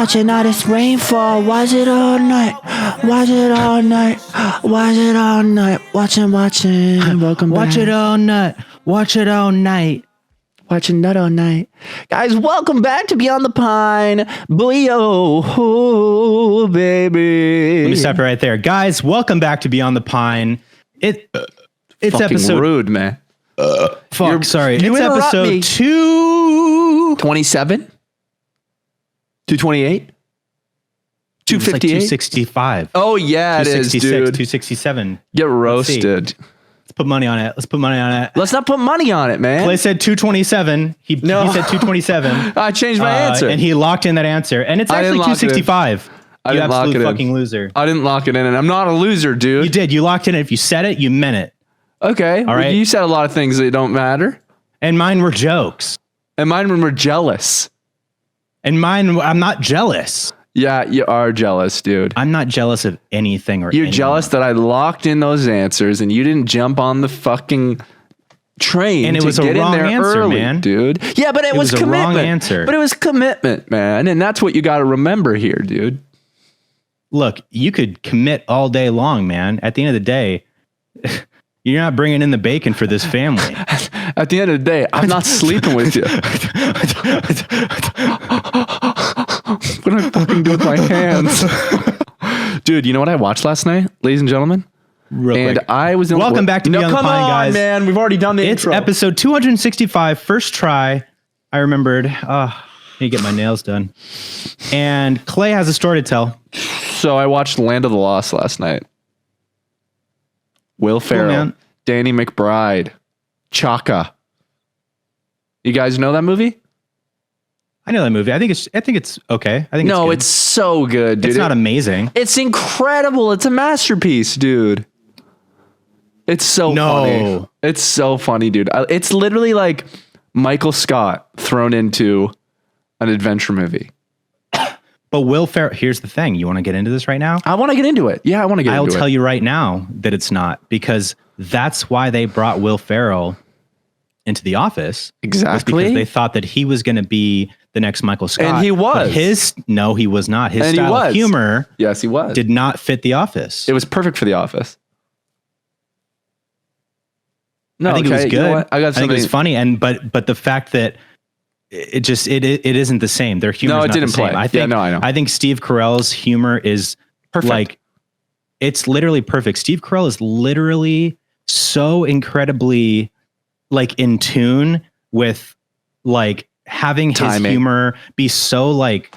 Watching all this rainfall. Watch it all night. Watch it all night. Watch it all night. Watching. Welcome back. Watch it all night. Watch it all night. Watching that all night. Guys, welcome back to Beyond the Pine. Oh, baby. Let me stop you right there. Guys, welcome back to Beyond the Pine. It's fucking episode... rude, man. Sorry. You it's episode me. 227? 228? 258? 265. Oh, yeah, it is, dude. 267. Get roasted. Let's put money on it. Let's not put money on it, man. Clay said 227. He said 227. I changed my answer. And he locked in that answer. And it's actually 265. I didn't lock it in. You absolute fucking loser. I didn't lock it in, and I'm not a loser, dude. You did. You locked in it. If you said it, you meant it. Okay. All right. You said a lot of things that don't matter. And mine were jokes. And mine were jealous. And mine, I'm not jealous. Yeah, you are jealous, dude. I'm not jealous of anything or anyone. Jealous that I locked in those answers and you didn't jump on the fucking train. And it was a wrong answer, man. Dude. Yeah, but it was commitment. A wrong answer. But it was commitment, man. And that's what you got to remember here, dude. Look, you could commit all day long, man. At the end of the day, you're not bringing in the bacon for this family. At the end of the day, I'm not sleeping with you. What do I fucking do with my hands? Dude, you know what I watched last night, ladies and gentlemen? Real quick. I was in Welcome back to Beyond the Pine, guys. Man, we've already done the intro. It's episode 265, first try. I remembered. I need to get my nails done. And Clay has a story to tell. So I watched Land of the Lost last night. Will Ferrell, Danny McBride, Chaka. You guys know that movie? I know that movie. I think it's okay. It's so good, dude. It's not amazing. It's incredible. It's a masterpiece, dude. It's so funny. It's so funny, dude. It's literally like Michael Scott thrown into an adventure movie. But Will Ferrell, here's the thing. You want to get into this right now? I want to get into it. Yeah, I want to get into it. I'll tell you right now that it's not, because that's why they brought Will Ferrell into The Office. Exactly. Because they thought that he was going to be the next Michael Scott. And he was. No, he was not. His style of humor yes, he was. Did not fit The Office. It was perfect for The Office. No, I think it was good. You know I think it was funny. But the fact that it isn't the same. Their humor is not the same. I know. I think Steve Carell's humor is perfect. Like, it's literally perfect. Steve Carell is literally so incredibly like in tune with like having his humor be so like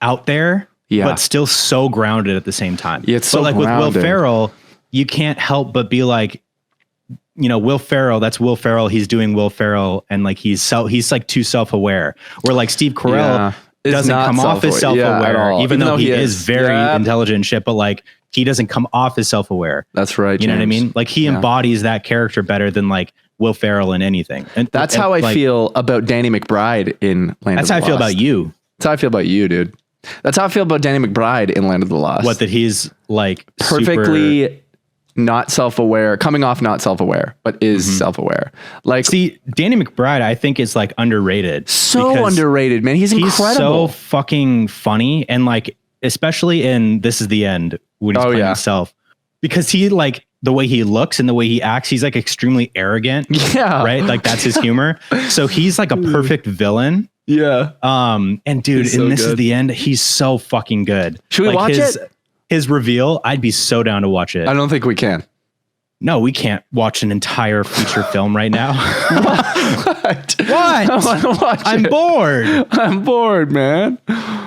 out there, but still so grounded at the same time. Yeah, it's so like grounded. With Will Ferrell, you can't help but be like, you know, Will Ferrell, that's Will Ferrell. He's doing Will Ferrell, and like he's like too self-aware. Where like Steve Carell doesn't come off as self-aware, even though he is very intelligent and shit, but like he doesn't come off as self-aware. That's right. You know what I mean? Like he embodies that character better than like Will Ferrell in anything. And that's how I feel about Danny McBride in Land of the Lost. That's how I feel about you. That's how I feel about you, dude. That's how I feel about Danny McBride in Land of the Lost. What, that he's like perfectly not self-aware, coming off not self-aware, but is self-aware. Like, see, Danny McBride, I think is like underrated. So underrated, man. He's incredible. So fucking funny. And like, especially in This Is the End, when he's playing himself, because he like the way he looks and the way he acts, he's like extremely arrogant. Yeah. Right. Like that's his humor. So he's like a perfect villain. Yeah. And dude, in This Is the End, he's so fucking good. Should we watch it? His reveal, I'd be so down to watch it. I don't think we can. No, we can't watch an entire feature film right now. What? I want to watch I'm bored. I'm bored, man.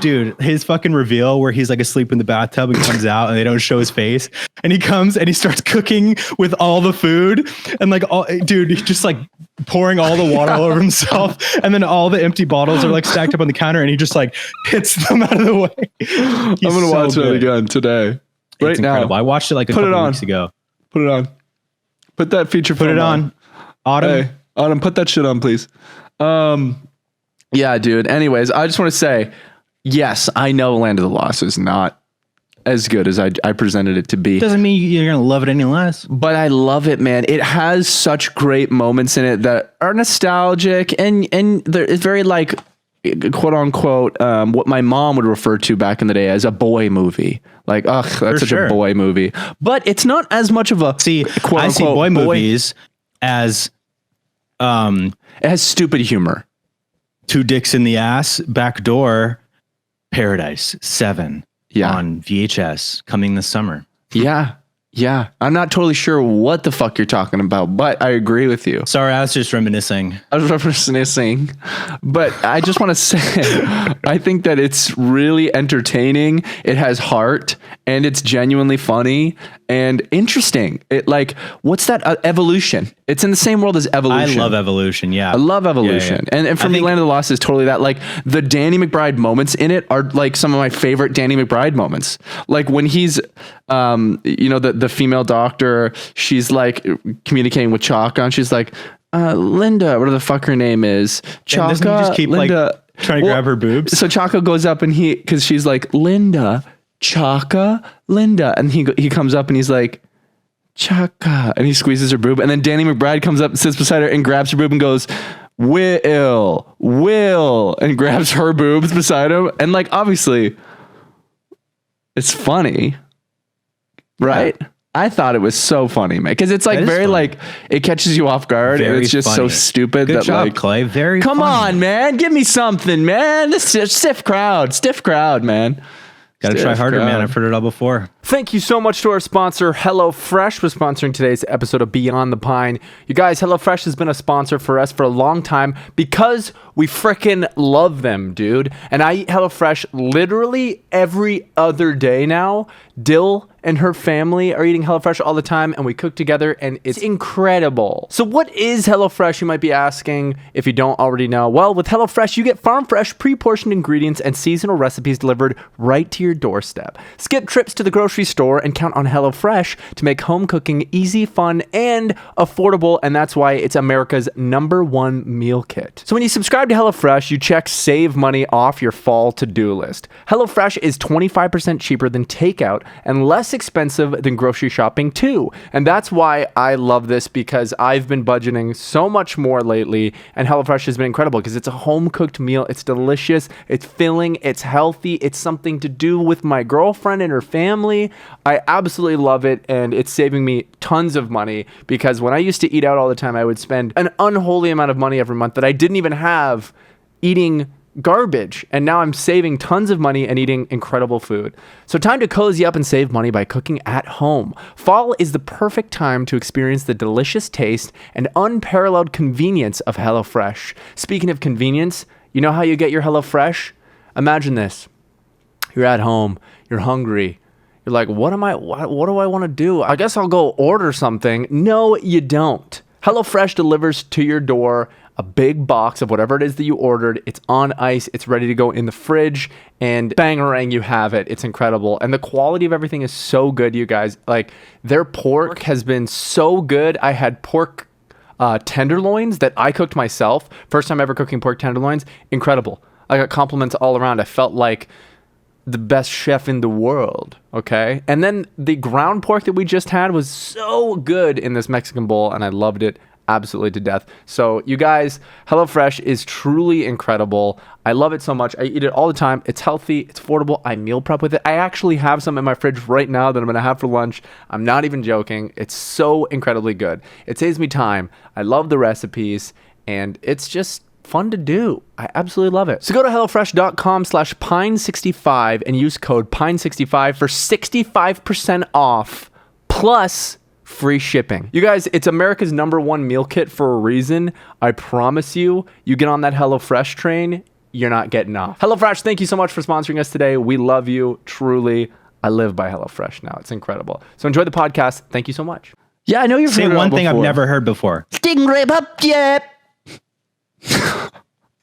Dude, his fucking reveal where he's like asleep in the bathtub and comes out and they don't show his face. And he comes and he starts cooking with all the food. And like, dude, he's just like pouring all the water all over himself. And then all the empty bottles are like stacked up on the counter and he just like hits them out of the way. I'm going to watch it again today. Right now. Incredible. I watched it like a couple weeks ago. Put it on. Put that feature film on. Autumn. Hey, Autumn, put that shit on, please. Yeah, dude. Anyways, I just want to say, yes, I know Land of the Lost is not as good as I presented it to be. Doesn't mean you're going to love it any less. But I love it, man. It has such great moments in it that are nostalgic and it's very like quote unquote, what my mom would refer to back in the day as a boy movie. Like, ugh, that's such a boy movie. But it's not as much of a quote unquote boy movies as it has stupid humor. Two Dicks in the Ass, Backdoor, Paradise 7 on VHS coming this summer. Yeah, I'm not totally sure what the fuck you're talking about, but I agree with you. Sorry, I was just reminiscing. But I just want to say, I think that it's really entertaining. It has heart, and it's genuinely funny and interesting. It like, what's that? Evolution. It's in the same world as Evolution. I love Evolution. Yeah, I love Evolution. Yeah. And for me, Land of the Lost is totally that. Like the Danny McBride moments in it are like some of my favorite Danny McBride moments. Like when he's, the female doctor, she's like communicating with Chaka, and she's like, Linda, whatever the fuck her name is, Chaka. Doesn't he just keep Linda, like trying to grab her boobs? So Chaka goes up and because she's like, Linda, Chaka, Linda, and he comes up and he's like, Chaka, and he squeezes her boob, and then Danny McBride comes up, sits beside her, and grabs her boob and goes, Will, and grabs her boobs beside him, and like obviously, it's funny, right? Yeah. I thought it was so funny, man, because it's like very funny. Like it catches you off guard, and it's just funny. So stupid. Good that job, like Clay. Very. Come funny. on, man, give me something, man. This is a stiff crowd, man. Gotta try harder, man. I've heard it all before. Thank you so much to our sponsor, HelloFresh, for sponsoring today's episode of Beyond the Pine. You guys, HelloFresh has been a sponsor for us for a long time because we frickin' love them, dude. And I eat HelloFresh literally every other day now. Dill and her family are eating HelloFresh all the time, and we cook together, and it's incredible. So what is HelloFresh, you might be asking, if you don't already know? Well, with HelloFresh, you get farm-fresh, pre-portioned ingredients and seasonal recipes delivered right to your doorstep. Skip trips to the grocery store and count on HelloFresh to make home cooking easy, fun, and affordable, and that's why it's America's #1 meal kit. So when you subscribe to HelloFresh, you check Save Money off your fall to-do list. HelloFresh is 25% cheaper than takeout and less expensive than grocery shopping too. And that's why I love this, because I've been budgeting so much more lately, and HelloFresh has been incredible because it's a home cooked meal. It's delicious, it's filling, it's healthy, it's something to do with my girlfriend and her family. I absolutely love it, and it's saving me tons of money, because when I used to eat out all the time, I would spend an unholy amount of money every month that I didn't even have eating garbage, and now I'm saving tons of money and eating incredible food. So time to cozy up and save money by cooking at home. Fall is the perfect time to experience the delicious taste and unparalleled convenience of HelloFresh. Speaking of convenience, you know how you get your HelloFresh? Imagine this. You're at home, you're hungry, you're like, what do I want to do? I guess I'll go order something. No, you don't. HelloFresh delivers to your door a big box of whatever it is that you ordered. It's on ice. It's ready to go in the fridge, and bangarang, you have it. It's incredible. And the quality of everything is so good, you guys. Like, their pork has been so good. I had pork tenderloins that I cooked myself. First time ever cooking pork tenderloins. Incredible. I got compliments all around. I felt like the best chef in the world. Okay. And then the ground pork that we just had was so good in this Mexican bowl, and I loved it absolutely to death. So you guys, HelloFresh is truly incredible. I love it so much. I eat it all the time. It's healthy. It's affordable. I meal prep with it. I actually have some in my fridge right now that I'm going to have for lunch. I'm not even joking. It's so incredibly good. It saves me time. I love the recipes, and it's just fun to do. I absolutely love it. So go to HelloFresh.com/Pine65 and use code Pine65 for 65% off plus free shipping. You guys, it's America's #1 meal kit for a reason. I promise you, you get on that HelloFresh train, you're not getting off. HelloFresh, thank you so much for sponsoring us today. We love you, truly. I live by HelloFresh now. It's incredible. So enjoy the podcast. Thank you so much. Yeah, I know you've heard one thing I've never heard before. Stingray up, yeah.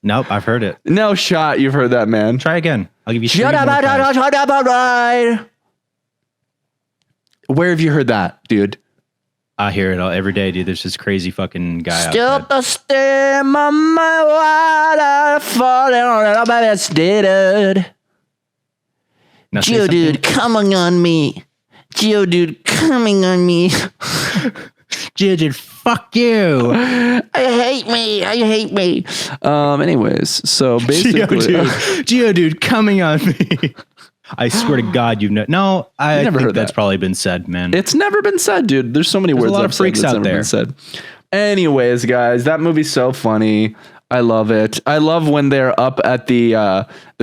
Nope, I've heard it. No shot you've heard that, man. Try again. I'll give you shut up. Where have you heard that, dude? I hear it every day, dude. There's this crazy fucking guy still outside. The stem of my water falling on my dude. Geodude coming on me. Geodude coming on me. Geodude fuck you. I hate me. Anyways, so basically, Geodude coming on me. I swear to God, you've no. I never heard that's probably been said, man. It's never been said, dude. There's so many words. A lot of freaks out there. Said. Anyways, guys, that movie's so funny. I love it. I love when they're up at the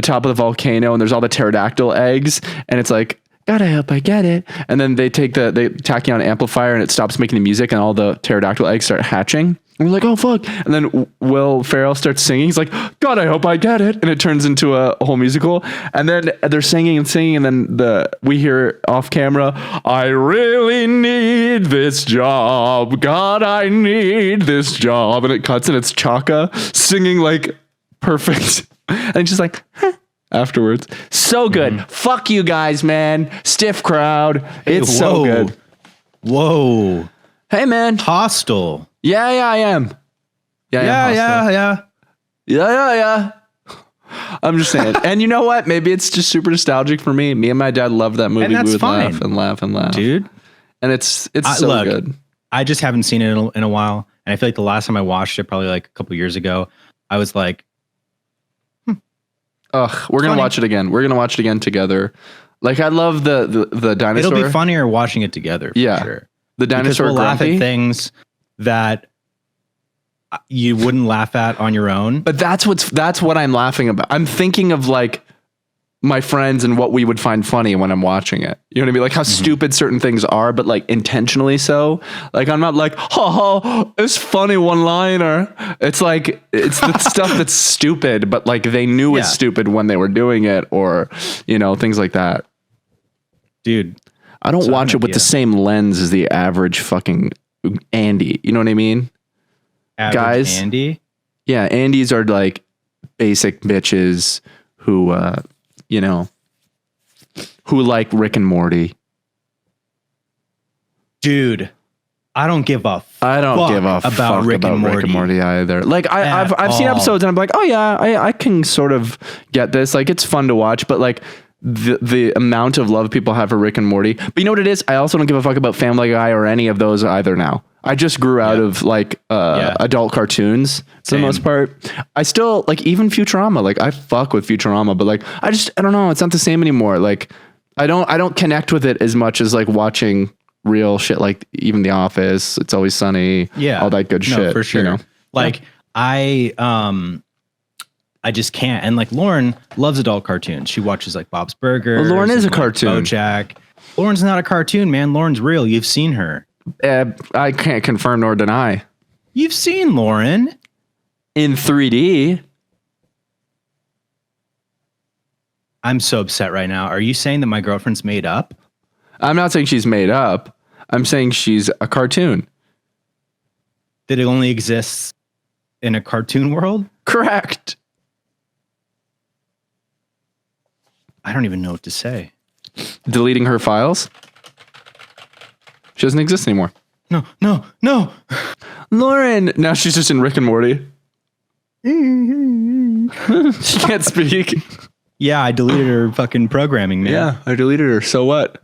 top of the volcano and there's all the pterodactyl eggs, and it's like, gotta help, I get it. And then they tack you on an amplifier and it stops making the music and all the pterodactyl eggs start hatching. And we're like, oh fuck. And then Will Ferrell starts singing. He's like, God, I hope I get it. And it turns into a whole musical. And then they're singing and singing. And then we hear off camera, I really need this job. God, I need this job. And it cuts and it's Chaka singing like perfect. And she's like, huh. Afterwards. So good. Fuck you guys, man. Stiff crowd. It's so good. Whoa. Hey, man. Hostile. Yeah, I am. Yeah. I'm just saying. And you know what? Maybe it's just super nostalgic for me. Me and my dad loved that movie. And that's we would fine. laugh, dude. And it's so good. I just haven't seen it in a while. And I feel like the last time I watched it, probably like a couple years ago, I was like, ugh, we're going to watch it again. We're going to watch it again together. Like, I love the dinosaur. It'll be funnier watching it together. For sure. The dinosaur we'll laugh at things that you wouldn't laugh at on your own. But that's what I'm laughing about. I'm thinking of like my friends and what we would find funny when I'm watching it. You know what I mean? Like how stupid certain things are, but like intentionally so. Like I'm not like, it's funny one-liner. It's like, it's the stuff that's stupid, but like they knew it's stupid when they were doing it, or, you know, things like that. Dude. I don't watch it with the same lens as the average fucking Andy. You know what I mean? Average guys, Andy? Yeah, Andys are like basic bitches who, you know, who like Rick and Morty. Dude, I don't give a fuck about Rick and Morty either. Like I've seen episodes and I'm like, oh yeah, I can sort of get this. Like it's fun to watch, but like the amount of love people have for Rick and Morty. But you know what it is? I also don't give a fuck about Family Guy or any of those either now. I just grew out of like adult cartoons for the most part. I still like even Futurama. Like I fuck with Futurama, but like I don't know. It's not the same anymore. Like I don't connect with it as much as like watching real shit. Like even The Office, It's Always Sunny. Yeah, all that good shit. For sure. You know? Like I just can't. And like Lauren loves adult cartoons. She watches like Bob's Burgers. Well, Lauren is a cartoon. BoJack. Lauren's not a cartoon, man. Lauren's real. You've seen her. I can't confirm nor deny. You've seen Lauren in 3D. I'm so upset right now. Are you saying that my girlfriend's made up? I'm not saying she's made up. I'm saying she's a cartoon. That it only exists in a cartoon world? Correct. I don't even know what to say. Deleting her files? She doesn't exist anymore. No. Lauren. Now she's just in Rick and Morty. She can't speak. Yeah, I deleted her fucking programming, man. Yeah, I deleted her. So what?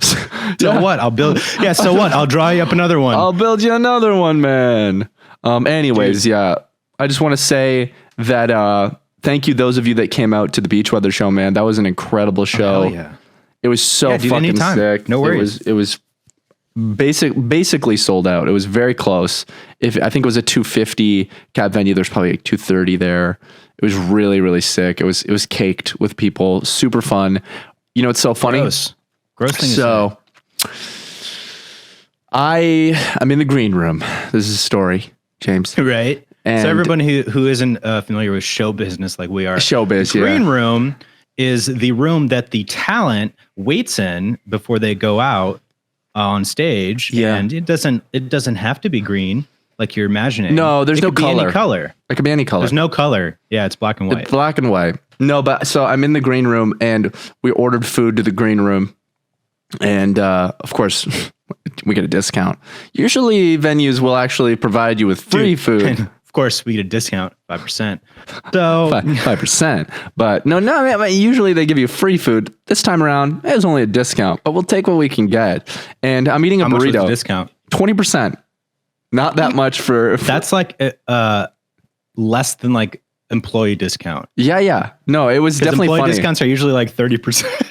So what? I'll build. Yeah, so what? I'll draw you up another one. I'll build you another one, man. Anyways, yeah. I just want to say that thank you those of you that came out to the Beach Weather show, man. That was an incredible show. Oh, yeah. It was so fucking sick. No worries. It was basically sold out. It was very close. I think it was a 250 cap venue, there's probably like 230 there. It was really, really sick. It was caked with people. Super fun. You know, it's so funny. Gross thing so I'm in the green room. This is a story, James. Right. And so everyone who isn't familiar with show business like we are, showbiz, the green room is the room that the talent waits in before they go out on stage. Yeah. And it doesn't have to be green like you're imagining. No, there's no color. Any color. It could be any color. There's no color. Yeah, it's black and white. It's black and white. No, but so I'm in the green room and we ordered food to the green room. And of course, we get a discount. Usually venues will actually provide you with free food. Of course, we get a discount, 5%. So 5%. But no, usually they give you free food. This time around, it was only a discount, but we'll take what we can get. And I'm eating a burrito. Much was the discount? 20%. Not that much for that's like less than like employee discount. Yeah. No, it was definitely employee funny. Discounts are usually like 30%.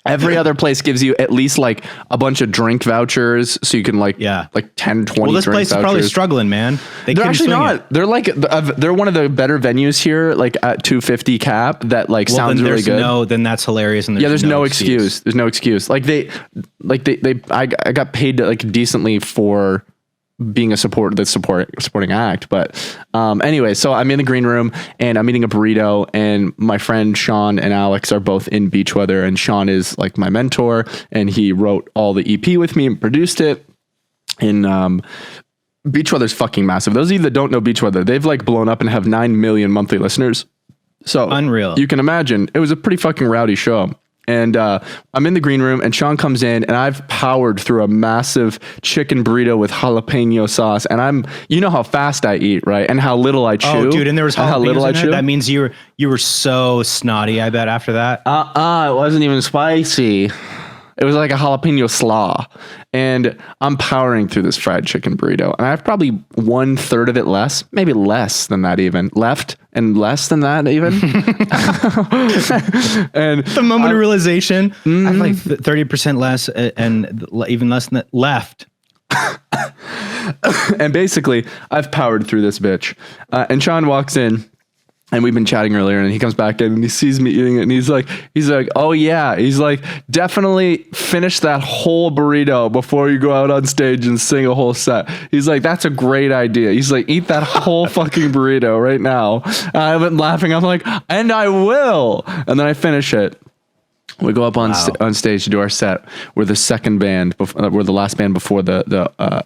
Every other place gives you at least like a bunch of drink vouchers, so you can like 10, 20. Well, this place is probably struggling, man. They're actually not. They're like they're one of the better venues here, like at 250 cap. That like sounds really good. Then that's hilarious. And there's no excuse. There's no excuse. I got paid like decently for being a supporting act. But anyway, so I'm in the green room and I'm eating a burrito, and my friend Sean and Alex are both in Beachweather, and Sean is like my mentor, and he wrote all the EP with me and produced it. And Beachweather's fucking massive. Those of you that don't know Beachweather, they've like blown up and have 9 million monthly listeners. So unreal. You can imagine it was a pretty fucking rowdy show. And I'm in the green room, and Sean comes in, and I've powered through a massive chicken burrito with jalapeno sauce. And you know how fast I eat, right? And how little I chew. Oh, dude, and there was jalapenos in there? That means you were so snotty, I bet, after that. It wasn't even spicy. It was like a jalapeno slaw. And I'm powering through this fried chicken burrito. And I have probably 1/3 of it less, maybe less than that even, left, and less than that even. And the moment of realization, I have like 30% less and even less than that left. And basically, I've powered through this bitch. And Sean walks in. And we've been chatting earlier, and he comes back in and he sees me eating it, and he's like, oh yeah, he's like, definitely finish that whole burrito before you go out on stage and sing a whole set. He's like, that's a great idea. He's like, eat that whole fucking burrito right now. I've been laughing. I'm like, and I will. And then I finish it. We go up on stage to do our set. We're the second band. We're the last band before the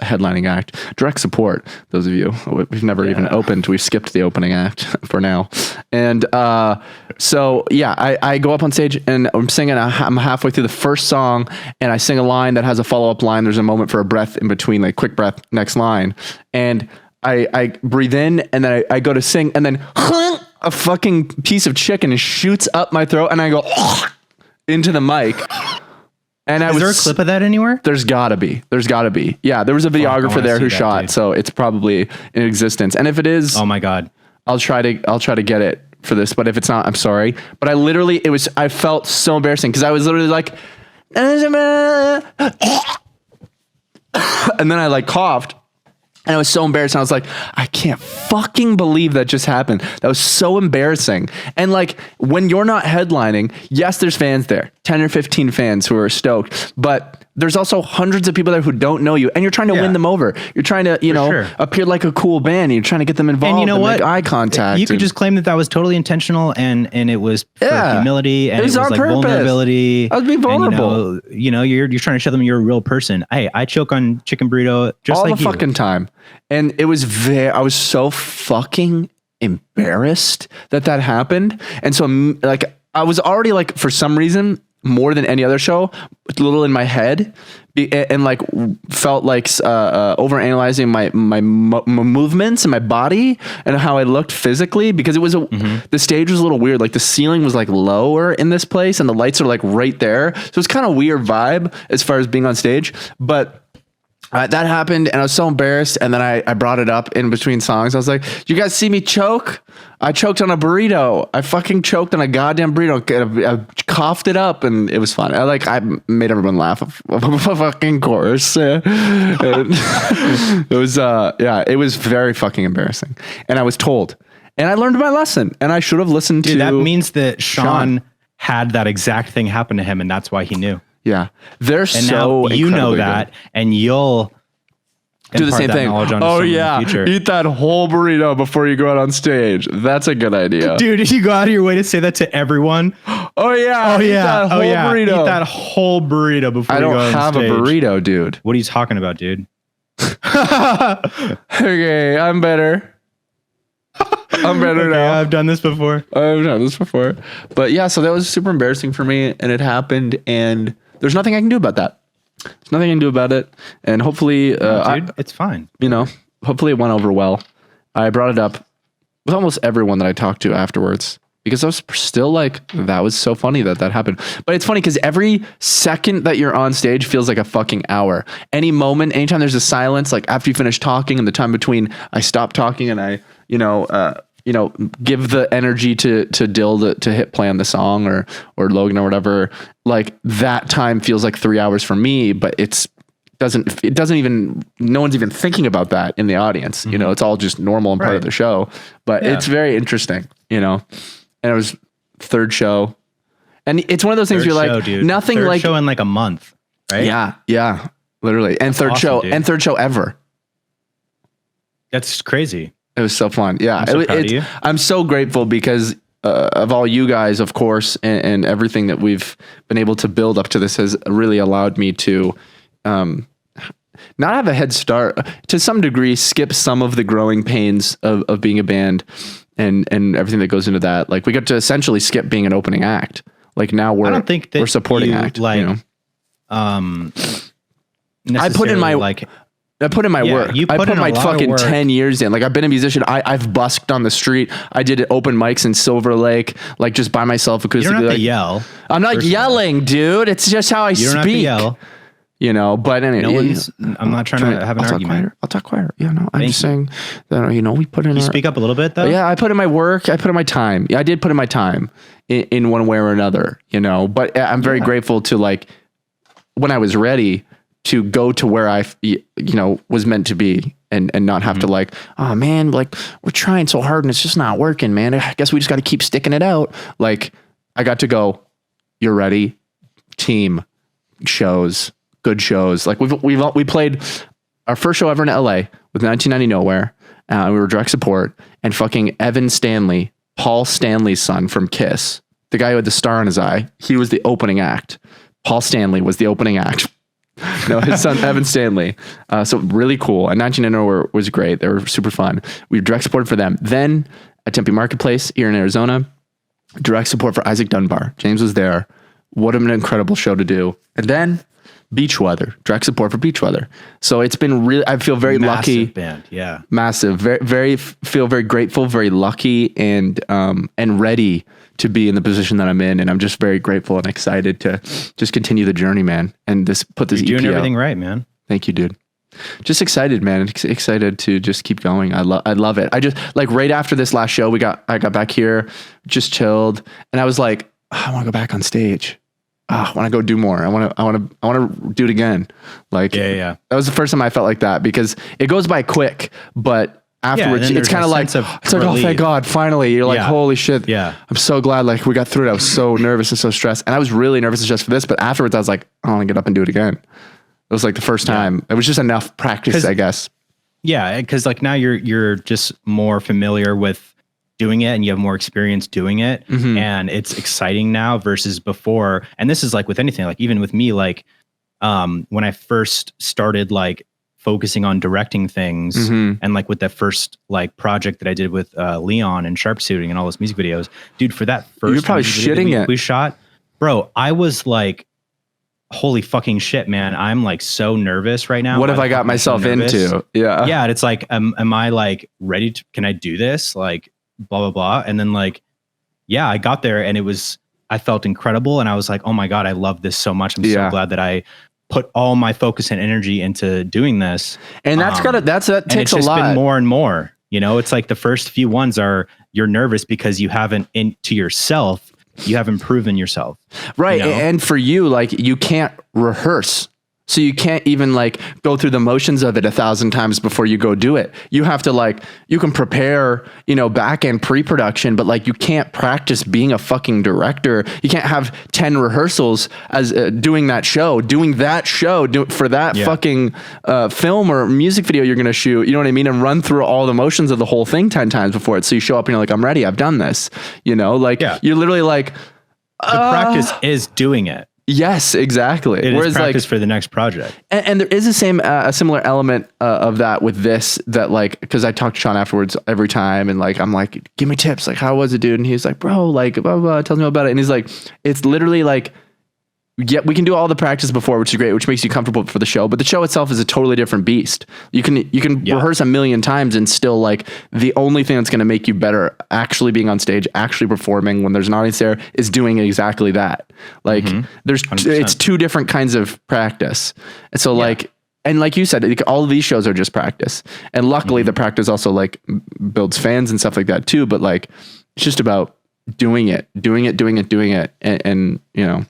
headlining act. Direct support. Those of you, we've never even opened. We've skipped the opening act for now. And so I go up on stage and I'm singing. I'm halfway through the first song, and I sing a line that has a follow-up line. There's a moment for a breath in between, like quick breath, next line, and I breathe in, and then I go to sing, and then a fucking piece of chicken shoots up my throat, and I go into the mic. And Is there a clip of that anywhere? There's gotta be. Yeah, there was a videographer there who shot, dude. So it's probably in existence. And if it is, oh my God, I'll try to get it for this. But if it's not, I'm sorry. But I felt so embarrassing because I was literally like, and then I like coughed. And I was so embarrassed. I was like, I can't fucking believe that just happened. That was so embarrassing. And like, when you're not headlining, yes, there's fans there, 10 or 15 fans who are stoked, but there's also hundreds of people there who don't know you, and you're trying to win them over. You're trying to, appear like a cool band. You're trying to get them involved and, you know and make eye contact. You could just claim that was totally intentional, and it was for humility, and it was like purpose. Vulnerability. I was being vulnerable. And, you're trying to show them you're a real person. Hey, I choke on chicken burrito just all like the fucking time. And it was I was so fucking embarrassed that happened. And so like, I was already like, for some reason, more than any other show, a little in my head, and like felt like overanalyzing my movements and my body and how I looked physically, because it was the stage was a little weird. Like the ceiling was like lower in this place, and the lights are like right there, so it's kind of weird vibe as far as being on stage. But that happened, and I was so embarrassed. And then I brought it up in between songs. I was like, "You guys see me choke? I choked on a burrito. I fucking choked on a goddamn burrito. I coughed it up, and it was fun. I made everyone laugh. Of fucking course. It was it was very fucking embarrassing. And I was told, and I learned my lesson. And I should have listened to. That means that Sean had that exact thing happen to him, and that's why he knew. Yeah, they're and so now you know that, good. And you'll do the same thing. Oh yeah, eat that whole burrito before you go out on stage. That's a good idea, dude. If you go out of your way to say that to everyone, oh yeah, that whole burrito. Eat that whole burrito before you go on stage. I don't have a burrito, dude. What are you talking about, dude? Okay, I'm better. I'm better now. I've done this before. But yeah, so that was super embarrassing for me, and it happened, and there's nothing I can do about that. There's nothing I can do about it. And hopefully, dude, it's fine. Hopefully it went over well. I brought it up with almost everyone that I talked to afterwards. because I was still like, that was so funny that happened. But it's funny because every second that you're on stage feels like a fucking hour. Any moment, anytime there's a silence, like after you finish talking and the time between I stop talking and I, give the energy to Dill to hit play on the song or Logan or whatever, like that time feels like 3 hours for me, but it doesn't even, no one's even thinking about that in the audience. Mm-hmm. It's all just normal and part of the show, but it's very interesting, and it was third show. And it's one of those things third you're show, like, dude. nothing third like show in like a month, right? Yeah, literally. And third show ever. That's crazy. It was so fun. Yeah. I'm so proud of you. I'm so grateful because of all you guys, of course, and everything that we've been able to build up to this has really allowed me to, not have a head start, to some degree, skip some of the growing pains of being a band and everything that goes into that. Like we got to essentially skip being an opening act. Like now we're supporting act. Like, I put in my work. I put my fucking 10 years in. Like I've been a musician. I've busked on the street. I did open mics in Silver Lake, like just by myself acoustically. You don't have to yell. I'm not yelling, dude. It's just how I speak. You don't have to yell. But anyway, I'm not trying to have an argument. I'll talk quieter. I'm just saying that, we put in. You speak up a little bit though. Yeah, I put in my work. I put in my time. Yeah, I did put in my time in one way or another, but I'm very grateful to like when I was ready to go to where I, was meant to be and not have to like, oh man, like we're trying so hard and it's just not working, man. I guess we just got to keep sticking it out. Like I got to go, you're ready, team, shows, good shows. Like we played our first show ever in LA with 1990 Nowhere. And we were direct support, and fucking Evan Stanley, Paul Stanley's son from Kiss, the guy who had the star in his eye, he was the opening act. Paul Stanley was the opening act. No, his son, Evan Stanley. So really cool. And 1990 Nowhere was great. They were super fun. We direct support for them. Then at Tempe Marketplace here in Arizona, direct support for Isaac Dunbar. James was there. What an incredible show to do. And then Beach Weather, direct support for Beach Weather. So it's been really, I feel very lucky. Massive band, yeah. Massive. Feel very grateful, very lucky and ready to be in the position that I'm in. And I'm just very grateful and excited to just continue the journey, man. And put this EP You're doing everything out. Right, man. Thank you, dude. Just excited, man. Excited to just keep going. I love it. I just like right after this last show, I got back here, just chilled. And I was like, I want to go back on stage. I want to go do more. I want to do it again. Like, yeah. That was the first time I felt like that because it goes by quick, but afterwards it's kind of like, it's like, oh, thank God, finally. You're like, holy shit. Yeah. I'm so glad like we got through it. I was so nervous and so stressed. And I was really nervous and stressed for this, but afterwards I was like, I want to get up and do it again. It was like the first time. It was just enough practice, I guess. Yeah. Cause like now you're just more familiar with doing it and you have more experience doing it. Mm-hmm. And it's exciting now versus before. And this is like with anything, like even with me, like, when I first started like focusing on directing things and like with that first like project that I did with, Leon and Sharpshooting and all those music videos, dude, for that first, you're probably shitting it. We shot, bro. I was like, holy fucking shit, man. I'm like so nervous right now. What have I got myself into? Yeah. Yeah. And it's like, am I like ready to, can I do this? Like blah, blah, blah. And then like, yeah, I got there and I felt incredible. And I was like, oh my God, I love this so much. I'm so glad that I put all my focus and energy into doing this. And that takes a lot. It's just been more and more, it's like the first few ones you're nervous because you haven't you haven't proven yourself. Right. And for you, like you can't rehearse. So you can't even like go through the motions of it 1,000 times before you go do it. You have to like, you can prepare, back end pre-production, but like you can't practice being a fucking director. You can't have 10 rehearsals as doing that show for that fucking film or music video you're going to shoot. You know what I mean? And run through all the motions of the whole thing 10 times before it. So you show up and you're like, I'm ready. I've done this, you're literally like, the practice is doing it. Yes, exactly. It is practice for the next project. And there is a similar element of that with this, that like, because I talk to Sean afterwards every time and like, I'm like, give me tips. Like, how was it, dude? And he's like, bro, like, blah, blah, blah, tells me about it. And he's like, it's literally like, yeah, we can do all the practice before, which is great, which makes you comfortable for the show. But the show itself is a totally different beast. You can rehearse a million times and still like the only thing that's going to make you better actually being on stage, actually performing when there's an audience there is doing exactly that. Like it's two different kinds of practice. And so like, and like you said, like, all of these shows are just practice. And luckily the practice also like builds fans and stuff like that too. But like, it's just about doing it. And you know,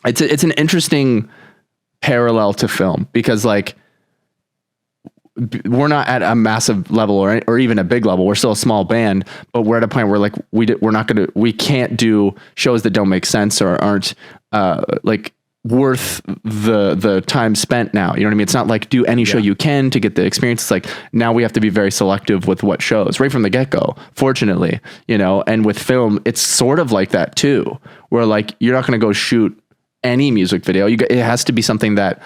it's an interesting parallel to film because like we're not at a massive level or even a big level. We're still a small band, but we're at a point where like we can't do shows that don't make sense or aren't like worth the time spent now. You know what I mean? It's not like do any show you can to get the experience. It's like now we have to be very selective with what shows right from the get-go, fortunately, you know. And with film, it's sort of like that too, where like you're not going to go shoot any music video. It has to be something that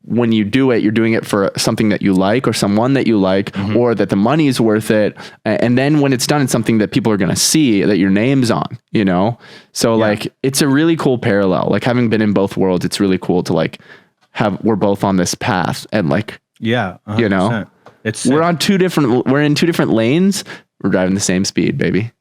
when you do it, you're doing it for something that you like or someone that you like, or that the money is worth it. And then when it's done, it's something that people are going to see that your name's on, you know? So like, it's a really cool parallel. Like having been in both worlds, it's really cool to like we're both on this path and like, 100%. You know, we're in two different lanes. We're driving the same speed, baby.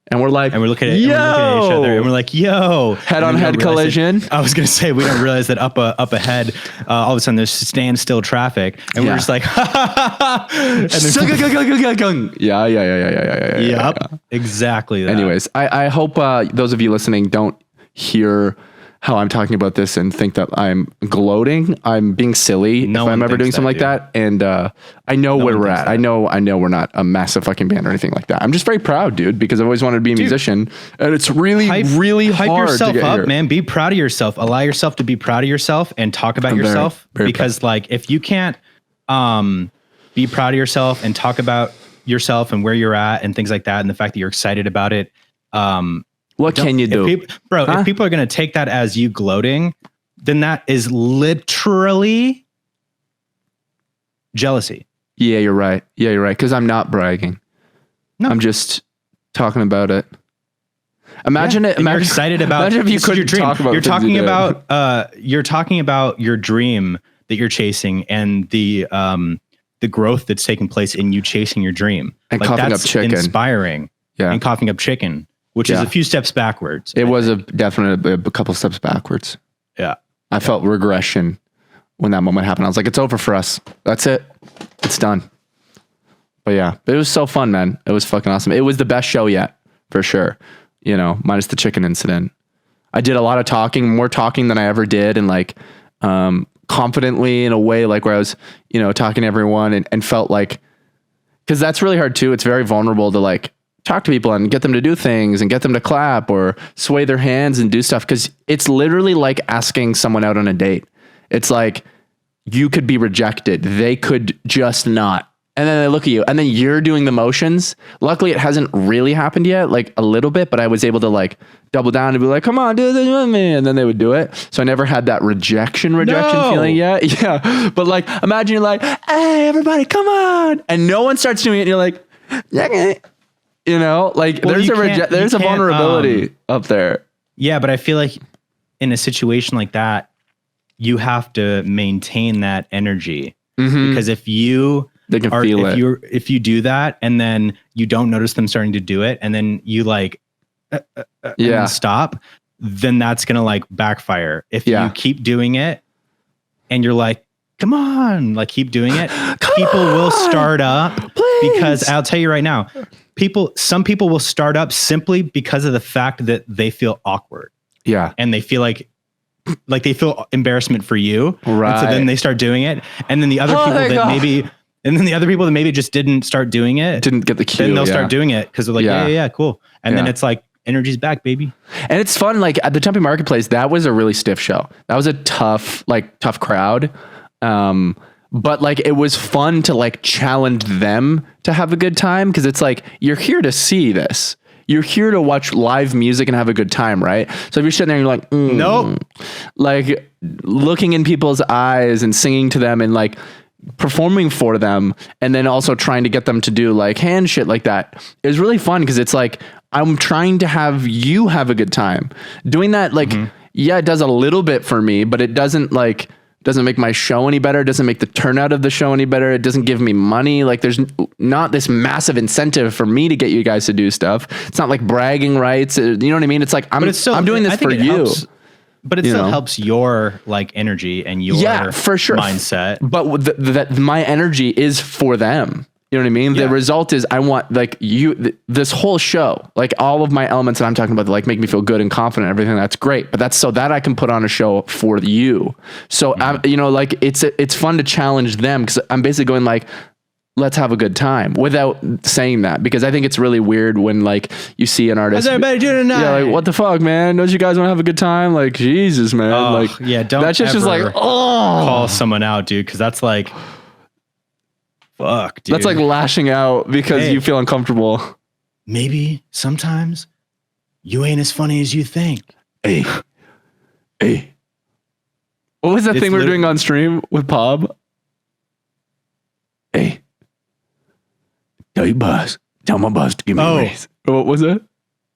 And we're like, and we're looking at each other, and we're like, "Yo!" Head-on-head collision. I was gonna say we don't realize that up ahead, all of a sudden there's standstill traffic, and we're just like, and then yeah. Exactly. That. Anyways, I hope those of you listening don't hear how I'm talking about this and think that I'm gloating. I'm being silly if I'm ever doing something like that. And I know where we're at. I know we're not a massive fucking band or anything like that. I'm just very proud, dude, because I've always wanted to be a musician. And it's really hard yourself to get up, here. man. Be proud of yourself. Allow yourself to be proud of yourself and talk about yourself. Very because proud. Like if you can't be proud of yourself and talk about yourself and where you're at and things like that and the fact that you're excited about it, what can you do? If people are going to take that as you gloating, then that is literally jealousy. Yeah, you're right. Because I'm not bragging. No. I'm just talking about it. Imagine it. Imagine you're excited about. Imagine if you could talk about. You're talking about your dream that you're chasing and the growth that's taking place in you chasing your dream. And like, coughing up chicken. Inspiring. Yeah. And coughing up chicken. Which is a few steps backwards. It was definitely a couple steps backwards. Yeah. I felt regression when that moment happened. I was like, it's over for us. That's it. It's done. But yeah, it was so fun, man. It was fucking awesome. It was the best show yet, for sure. You know, minus the chicken incident. I did a lot of talking, more talking than I ever did. And like, confidently in a way, like where I was, you know, talking to everyone and felt like, cause that's really hard too. It's very vulnerable to like, talk to people and get them to do things and get them to clap or sway their hands and do stuff. Cause it's literally like asking someone out on a date. It's like you could be rejected. They could just not. And then they look at you and then you're doing the motions. Luckily it hasn't really happened yet, like a little bit, but I was able to like double down and be like, come on, do this with me. And then they would do it. So I never had that rejection feeling yet. Yeah. But like, imagine you're like, hey, everybody, come on. And no one starts doing it. And you're like, yeah. You know, like there's a vulnerability up there. Yeah, but I feel like in a situation like that, you have to maintain that energy because if you do that and then you don't notice them starting to do it and then you like and stop, then that's gonna like backfire. If you keep doing it and you're like, come on, like keep doing it, people will start up. Please. Because I'll tell you right now. Some people will start up simply because of the fact that they feel awkward. Yeah. And they feel like they feel embarrassment for you. Right. And so then they start doing it. And then the other people that maybe just didn't start doing it. Didn't get the cue. Then they'll start doing it because they're like, yeah, cool. And then it's like, energy's back, baby. And it's fun. Like at the Tempe Marketplace, that was a really stiff show. That was a tough crowd. But like, it was fun to like challenge them to have a good time. Cause it's like, you're here to see this. You're here to watch live music and have a good time. Right. So if you're sitting there and you're like, nope, like looking in people's eyes and singing to them and like performing for them. And then also trying to get them to do like hand shit like that. It was really fun. Cause it's like, I'm trying to have you have a good time doing that. Like, yeah, it does a little bit for me, but it doesn't make my show any better. It doesn't make the turnout of the show any better. It doesn't give me money. Like there's not this massive incentive for me to get you guys to do stuff. It's not like bragging rights. You know what I mean? It's like, I'm doing this for you. But it still helps your like energy and your for sure. mindset. But my energy is for them. You know what I mean? The result is I want like this whole show, like all of my elements that I'm talking about that like make me feel good and confident, everything. That's great. But that's so that I can put on a show for you. So I'm, like it's fun to challenge them, because I'm basically going like, let's have a good time without saying that, because I think it's really weird when like you see an artist. How's everybody doing tonight? Yeah, like what the fuck, man? Don't you guys want to have a good time? Like Jesus, man. Like don't. That's just like call someone out, dude, because that's like. Fuck, dude. That's like lashing out because you feel uncomfortable. Maybe sometimes you ain't as funny as you think. Hey. What was that thing we were doing on stream with Pob? Hey. Tell my boss to give me a raise. What was it?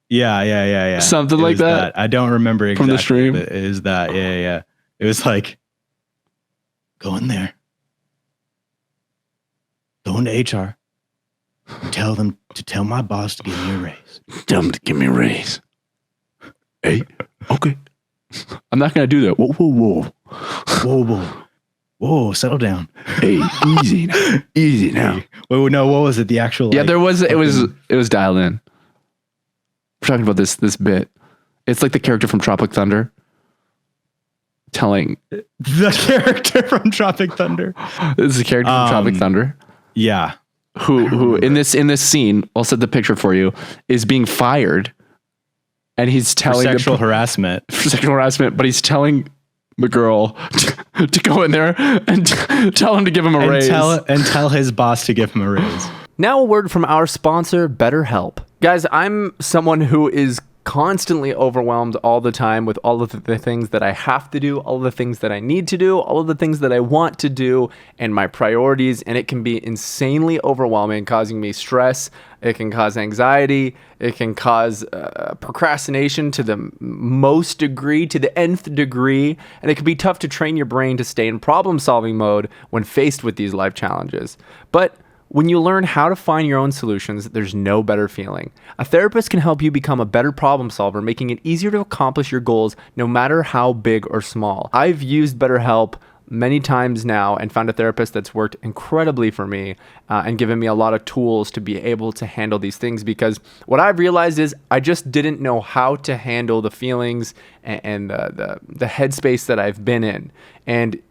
Yeah. Something like that. I don't remember exactly. From the stream? But it is that. Yeah. It was like, go in there. Go into HR. Tell them to tell my boss to give me a raise. Tell them to give me a raise. Hey, okay. I'm not going to do that. Whoa, settle down. Hey, easy now. Wait, no, what was it? The actual. Yeah, it was dialed in. We're talking about this bit. It's like the character from Tropic Thunder. Telling. The character from Tropic Thunder. This is a character from Tropic Thunder. Yeah. Who in this scene, I'll set the picture for you, is being fired, and he's telling for sexual harassment, but he's telling the girl to go in there and tell him to give him a raise. Tell his boss to give him a raise. Now a word from our sponsor, BetterHelp. Guys, I'm someone who is constantly overwhelmed all the time with all of the things that I have to do, all of the things that I need to do, all of the things that I want to do, and my priorities, and it can be insanely overwhelming, causing me stress. It can cause anxiety. It can cause procrastination to the most degree, to the nth degree, and it can be tough to train your brain to stay in problem-solving mode when faced with these life challenges. But when you learn how to find your own solutions, there's no better feeling. A therapist can help you become a better problem solver, making it easier to accomplish your goals no matter how big or small. I've used BetterHelp many times now and found a therapist that's worked incredibly for me and given me a lot of tools to be able to handle these things, because what I've realized is I just didn't know how to handle the feelings and the headspace that I've been in. And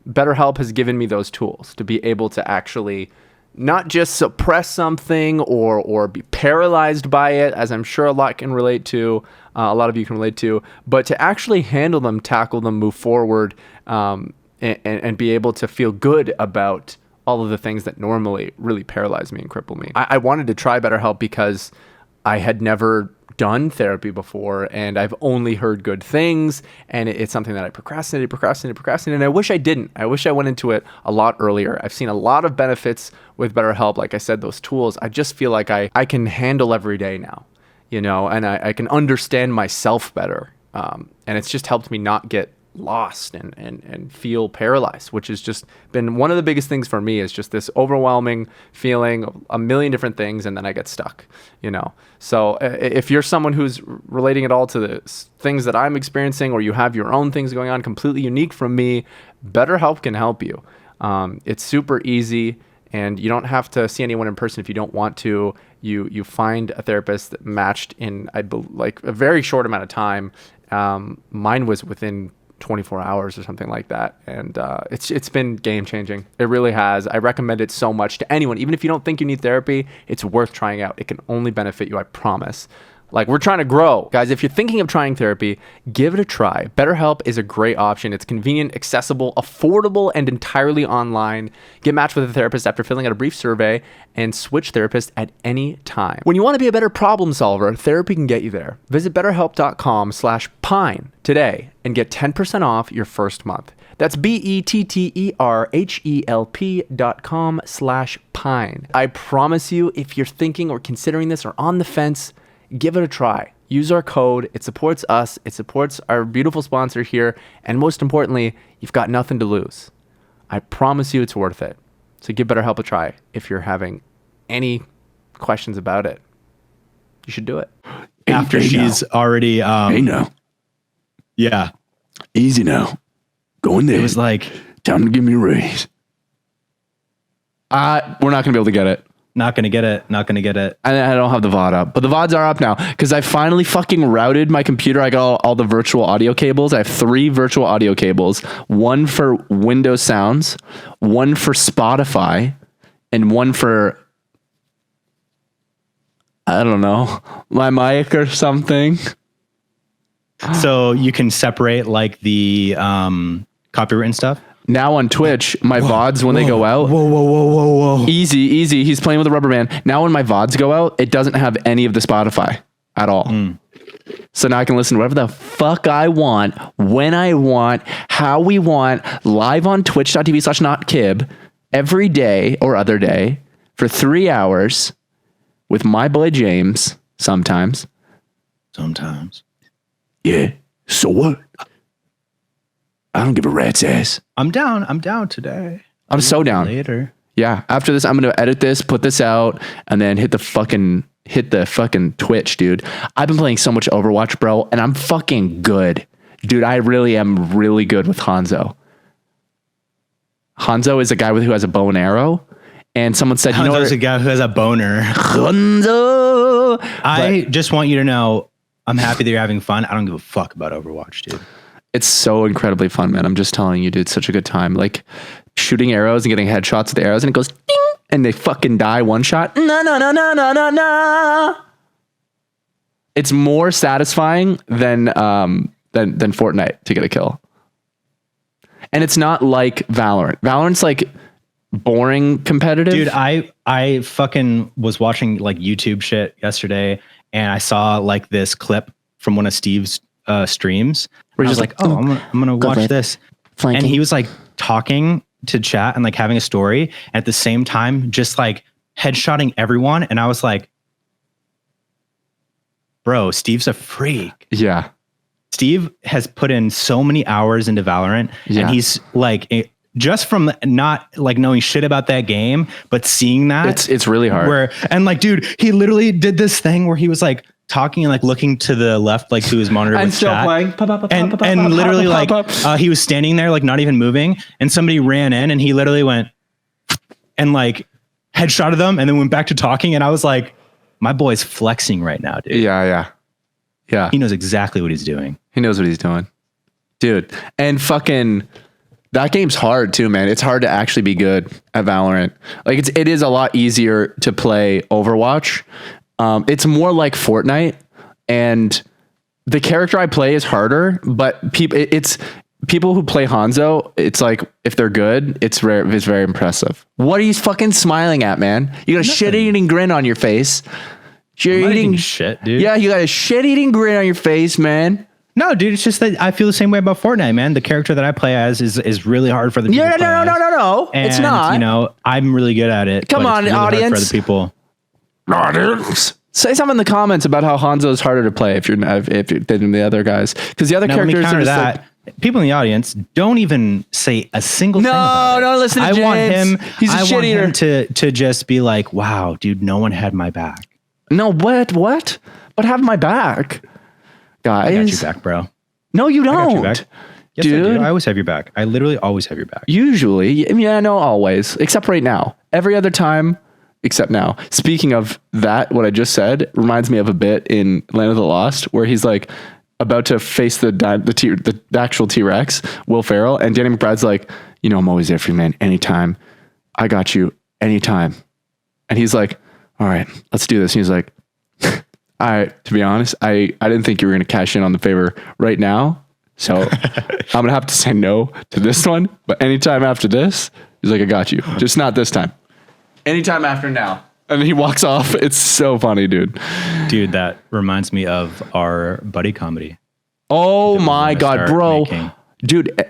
BetterHelp has given me those tools to be able to actually not just suppress something or be paralyzed by it, as I'm sure a lot of you can relate to, but to actually handle them, tackle them, move forward, and be able to feel good about all of the things that normally really paralyze me and cripple me. I wanted to try BetterHelp because I had never done therapy before, and I've only heard good things, and it's something that I procrastinated, and I wish I didn't. I wish I went into it a lot earlier. I've seen a lot of benefits with BetterHelp. Like I said, those tools, I just feel like I can handle every day now, and I can understand myself better. And it's just helped me not get lost and feel paralyzed, which has just been one of the biggest things for me, is just this overwhelming feeling of a million different things, and then I get stuck, So if you're someone who's relating it all to the things that I'm experiencing, or you have your own things going on completely unique from me, BetterHelp can help you. It's super easy, and you don't have to see anyone in person if you don't want to. You find a therapist matched in a very short amount of time. Mine was within 24 hours or something like that. And it's been game changing. It really has. I recommend it so much to anyone. Even if you don't think you need therapy, it's worth trying out. It can only benefit you, I promise. Like, we're trying to grow. Guys, if you're thinking of trying therapy, give it a try. BetterHelp is a great option. It's convenient, accessible, affordable, and entirely online. Get matched with a therapist after filling out a brief survey, and switch therapists at any time. When you want to be a better problem solver, therapy can get you there. Visit betterhelp.com/pine today and get 10% off your first month. That's BetterHelp.com/pine. I promise you, if you're thinking or considering this or on the fence, give it a try. Use our code. It supports us. It supports our beautiful sponsor here. And most importantly, you've got nothing to lose. I promise you it's worth it. So give BetterHelp a try. If you're having any questions about it, you should do it. After she's already... hey, no. Yeah. Easy now. Go in there. It was like... Time to give me a raise. We're not going to be able to get it. Not going to get it. I don't have the VOD up, but the VODs are up now because I finally fucking routed my computer. I got all the virtual audio cables. I have 3 virtual audio cables, one for Windows Sounds, one for Spotify, and one for, I don't know, my mic or something. So you can separate like the copyright and stuff? Now on Twitch, my VODs, when they go out... Whoa. Easy. He's playing with a rubber band. Now when my VODs go out, it doesn't have any of the Spotify at all. So now I can listen to whatever the fuck I want, when I want, how we want, live on twitch.tv/notkib every day or other day for 3 hours with my boy James sometimes. Yeah. So what? I don't give a rat's ass. I'm down today. I'm so down. Later. Yeah. After this, I'm going to edit this, put this out, and then hit the fucking Twitch, dude. I've been playing so much Overwatch, bro, and I'm fucking good. Dude, I really am really good with Hanzo. Hanzo is a guy who has a bow and arrow. And someone said, Hanzo's a guy who has a boner. Hanzo! I just want you to know, I'm happy that you're having fun. I don't give a fuck about Overwatch, dude. It's so incredibly fun, man. I'm just telling you, dude, it's such a good time. Like shooting arrows and getting headshots with the arrows, and it goes ding, and they fucking die one shot. No. It's more satisfying than Fortnite to get a kill. And it's not like Valorant. Valorant's like boring competitive. Dude, I fucking was watching like YouTube shit yesterday, and I saw like this clip from one of Steve's streams. Where I was like, I'm gonna watch this. Flanking. And he was like talking to chat and like having a story, and at the same time just like headshotting everyone. And I was like, bro, Steve's a freak. Yeah. Steve has put in so many hours into Valorant, and he's like, just from not like knowing shit about that game, but seeing that it's really hard. And like, dude, he literally did this thing where he was like talking and like looking to the left, like to his monitor with chat. And literally like he was standing there like not even moving, and somebody ran in and he literally went and like headshotted them and then went back to talking, and I was like, my boy's flexing right now, dude. Yeah. He knows exactly what he's doing. He knows what he's doing. Dude. And fucking that game's hard too, man. It's hard to actually be good at Valorant. Like it is a lot easier to play Overwatch. It's more like Fortnite, and the character I play is harder, but people who play Hanzo, it's like, if they're good, it's very impressive. What are you fucking smiling at, man? You got a shit-eating grin on your face. You're eating shit, dude. Yeah, you got a shit-eating grin on your face, man. No, dude, it's just that I feel the same way about Fortnite, man. The character that I play as is really hard for the people to play as. No. And, it's not. You know, I'm really good at it. Come on, really audience. hard for other people. Say something in the comments about how Hanzo is harder to play if you're than the other guys, because the other characters are that. People in the audience, don't even say a single thing about it. No, listen to James. I want him. He's a shit eater. Want him to just be like, wow, dude, no one had my back. No, what? But have my back, guys. I got your back, bro. No, you don't. I got your back. Yes, dude. I do. I always have your back. I literally always have your back. Usually, yeah, no, always, except right now. Every other time. Except now. Speaking of that, what I just said reminds me of a bit in Land of the Lost where he's like about to face the actual T-Rex, Will Ferrell, and Danny McBride's like, you know, I'm always there for you, man. Anytime. I got you. Anytime. And he's like, all right, let's do this. And he's like, to be honest, I didn't think you were going to cash in on the favor right now. So I'm going to have to say no to this one. But anytime after this, he's like, I got you. Just not this time. Anytime after now. And he walks off. It's so funny, dude. Dude, that reminds me of our buddy comedy. Oh my God, bro. Dude,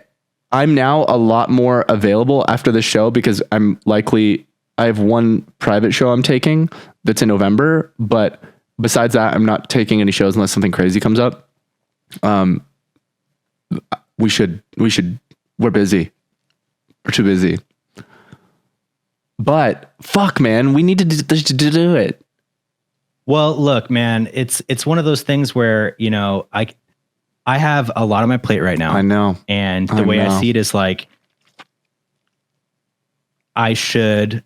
I'm now a lot more available after the show because I have one private show I'm taking that's in November, but besides that, I'm not taking any shows unless something crazy comes up. We're busy. We're too busy. But fuck, man, we need to do it. Well, look, man, it's one of those things where, you know, I have a lot on my plate right now. I know. And the way I see it is like, I should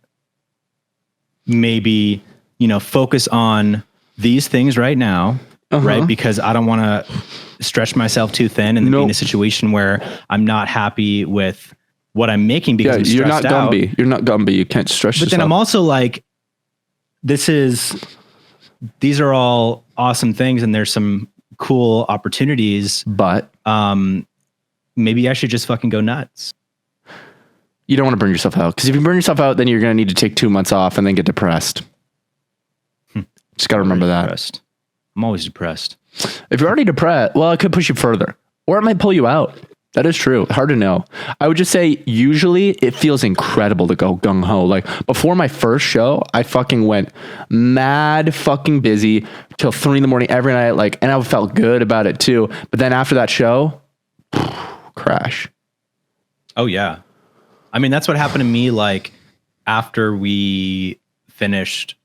maybe, you know, focus on these things right now, right? Because I don't want to stretch myself too thin and be in a situation where I'm not happy with what I'm making because I'm you're not stressed out. Gumby. You're not Gumby. You can't stretch yourself. But then I'm also like, these are all awesome things and there's some cool opportunities, but maybe I should just fucking go nuts. You don't want to burn yourself out, because if you burn yourself out, then you're going to need to take 2 months off and then get depressed. Just got to remember that. Depressed. I'm always depressed. If you're already depressed, well, it could push you further, or it might pull you out. That is true. Hard to know. I would just say usually it feels incredible to go gung ho. Like before my first show, I fucking went mad fucking busy till 3 a.m. every night. Like, and I felt good about it too. But then after that show, crash. Oh yeah. I mean, that's what happened to me. Like after we finished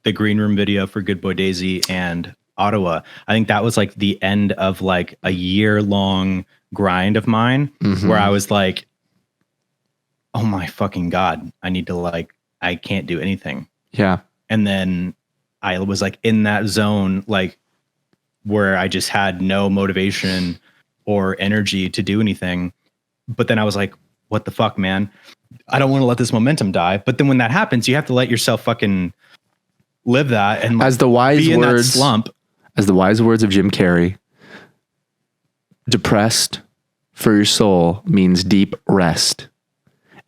the green room video for Good Boy Daisy and Ottawa, I think that was like the end of like a year-long grind of mine, where I was like, oh my fucking God, I need to like, I can't do anything. Yeah. And then I was like in that zone, like where I just had no motivation or energy to do anything. But then I was like, what the fuck, man? I don't want to let this momentum die. But then when that happens, you have to let yourself fucking live that. And like, as the wise be in words, that slump. As the wise words of Jim Carrey, depressed for your soul means deep rest.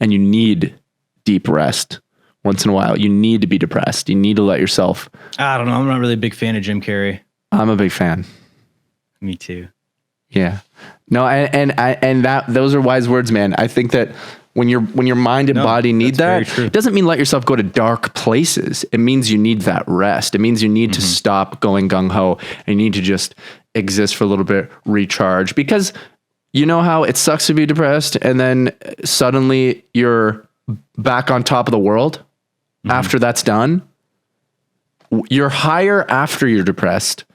And you need deep rest once in a while. You need to be depressed. You need to let yourself. I don't know. I'm not really a big fan of Jim Carrey. I'm a big fan. Me too. Yeah. No, and those are wise words, man. I think that when your mind and body need that, it doesn't mean let yourself go to dark places. It means you need that rest. It means you need to stop going gung ho and you need to just exist for a little bit, recharge, because you know how it sucks to be depressed and then suddenly you're back on top of the world after that's done. You're higher after you're depressed,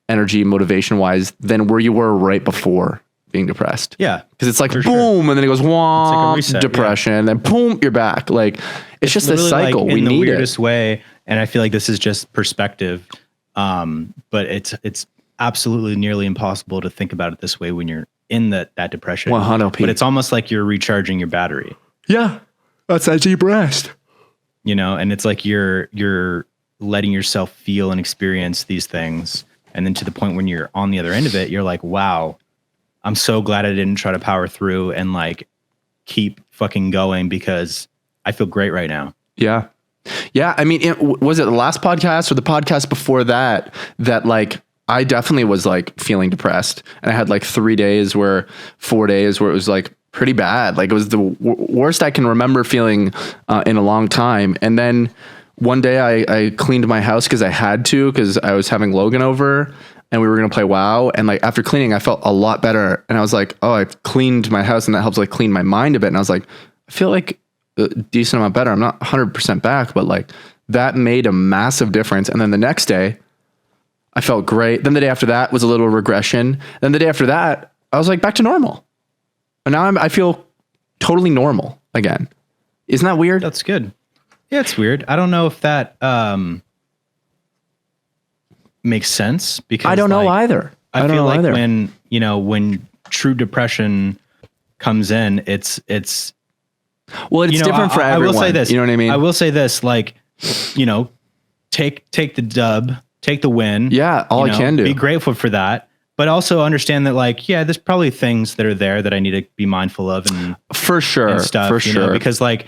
energy, motivation wise, than where you were right before being depressed. Yeah. Because it's like boom, and then it goes wah, like a reset, depression, and then boom, you're back. Like it's just a cycle. Like, we in the need weirdest way, and I feel like this is just perspective. But it's absolutely nearly impossible to think about it this way when you're in that depression. 100%. But it's almost like you're recharging your battery. Yeah. That's that deep rest. You know, and it's like you're letting yourself feel and experience these things. And then to the point when you're on the other end of it, you're like, wow, I'm so glad I didn't try to power through and like keep fucking going because I feel great right now. Yeah. Yeah. I mean, was it the last podcast or the podcast before that like I definitely was like feeling depressed, and I had like 4 days where it was like pretty bad. Like it was the worst I can remember feeling in a long time. And then one day I cleaned my house because I had to, because I was having Logan over and we were going to play WoW. And like after cleaning, I felt a lot better. And I was like, oh, I've cleaned my house, and that helps like clean my mind a bit. And I was like, I feel like a decent amount better. I'm not 100% back, but like that made a massive difference. And then the next day I felt great. Then the day after that was a little regression. Then the day after that, I was like back to normal. And now I feel totally normal again. Isn't that weird? That's good. Yeah, it's weird. I don't know if that makes sense, because I don't know either. I feel like when true depression comes in, it's well, it's different for everyone. I will say this. You know what I mean? I will say this, like, take the dub, take the win. Yeah, all I can do. Be grateful for that. But also understand that, like, yeah, there's probably things that are there that I need to be mindful of, and for sure, and stuff, for sure. Because like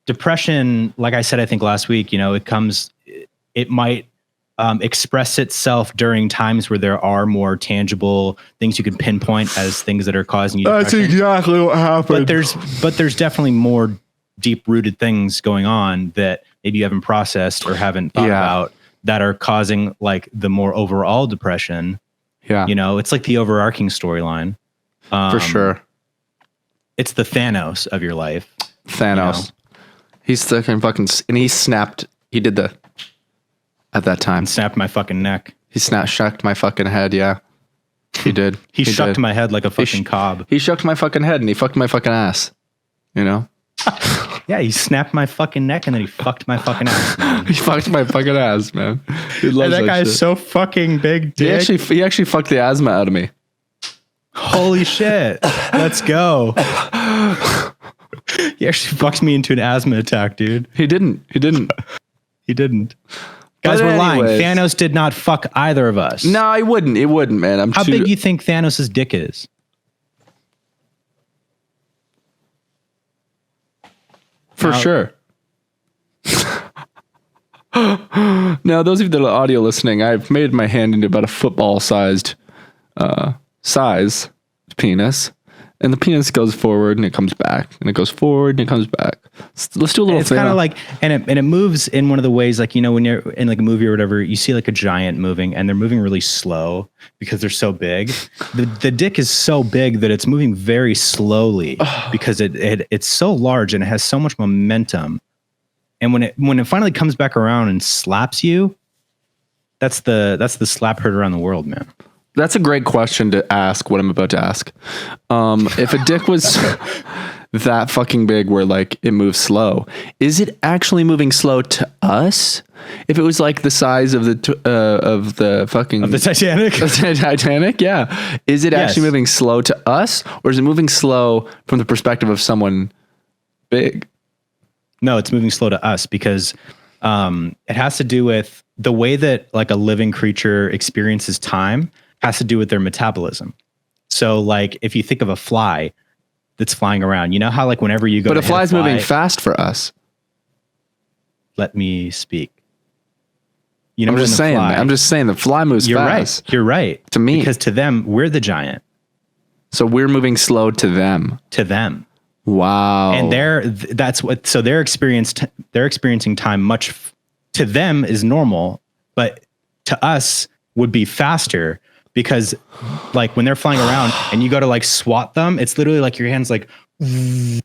depression, like I said, I think last week, it might express itself during times where there are more tangible things you can pinpoint as things that are causing you depression. That's exactly what happened. But there's definitely more deep rooted things going on that maybe you haven't processed or haven't thought about that are causing like the more overall depression. Yeah. You know, it's like the overarching storyline. For sure. It's the Thanos of your life. Thanos. You know? He's fucking, and he snapped. He did at that time. And snapped my fucking neck. He shucked my fucking head. Yeah. He did. he shucked my head like a fucking cob. He shucked my fucking head and he fucked my fucking ass. You know? Yeah, he snapped my fucking neck and then he fucked my fucking ass, man. He fucked my fucking ass, man. He loves that guy is so fucking big dick. He actually fucked the asthma out of me. Holy shit. Let's go. He actually fucked me into an asthma attack, dude. He didn't. He didn't. Guys, we're lying. Thanos did not fuck either of us. No, he wouldn't. It wouldn't, man. How big do you think Thanos' dick is? For sure. Now, those of you that are audio listening, I've made my hand into about a football-sized size penis. And the penis goes forward and it comes back, and it goes forward and it comes back. Let's do a little. It's kind of like, and it moves in one of the ways, like, you know, when you're in like a movie or whatever, you see like a giant moving, and they're moving really slow because they're so big. The dick is so big that it's moving very slowly because it's so large and it has so much momentum. And when it finally comes back around and slaps you, that's the slap heard around the world, man. That's a great question to ask, what I'm about to ask. If a dick was that fucking big where like it moves slow, is it actually moving slow to us? If it was like the size of the Titanic? The Titanic, yeah. Is it actually moving slow to us, or is it moving slow from the perspective of someone big? No, it's moving slow to us because it has to do with the way that like a living creature experiences time. Has to do with their metabolism. So like if you think of a fly that's flying around, you know how like whenever you go, but a fly's moving fast for us. Let me speak. You know, I'm just saying the fly moves fast. You're right. To me. Because to them, we're the giant. So we're moving slow to them. Wow. And they're experiencing time much to them is normal, but to us would be faster. Because like when they're flying around and you go to like swat them, it's literally like your hands like, and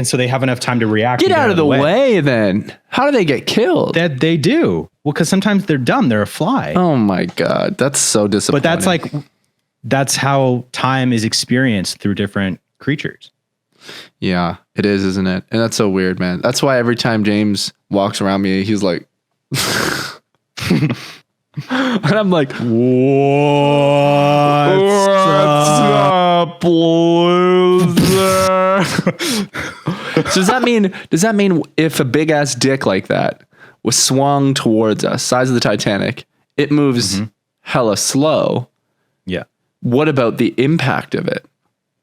so they have enough time to react. Get out of the way then. How do they get killed? That they do. Well, because sometimes they're dumb. They're a fly. Oh my God. That's so disappointing. But that's how time is experienced through different creatures. Yeah, it is, isn't it? And that's so weird, man. That's why every time James walks around me, he's like, and I'm like, what's up, loser? So does that mean if a big ass dick like that was swung towards us, size of the Titanic, it moves hella slow? Yeah. What about the impact of it?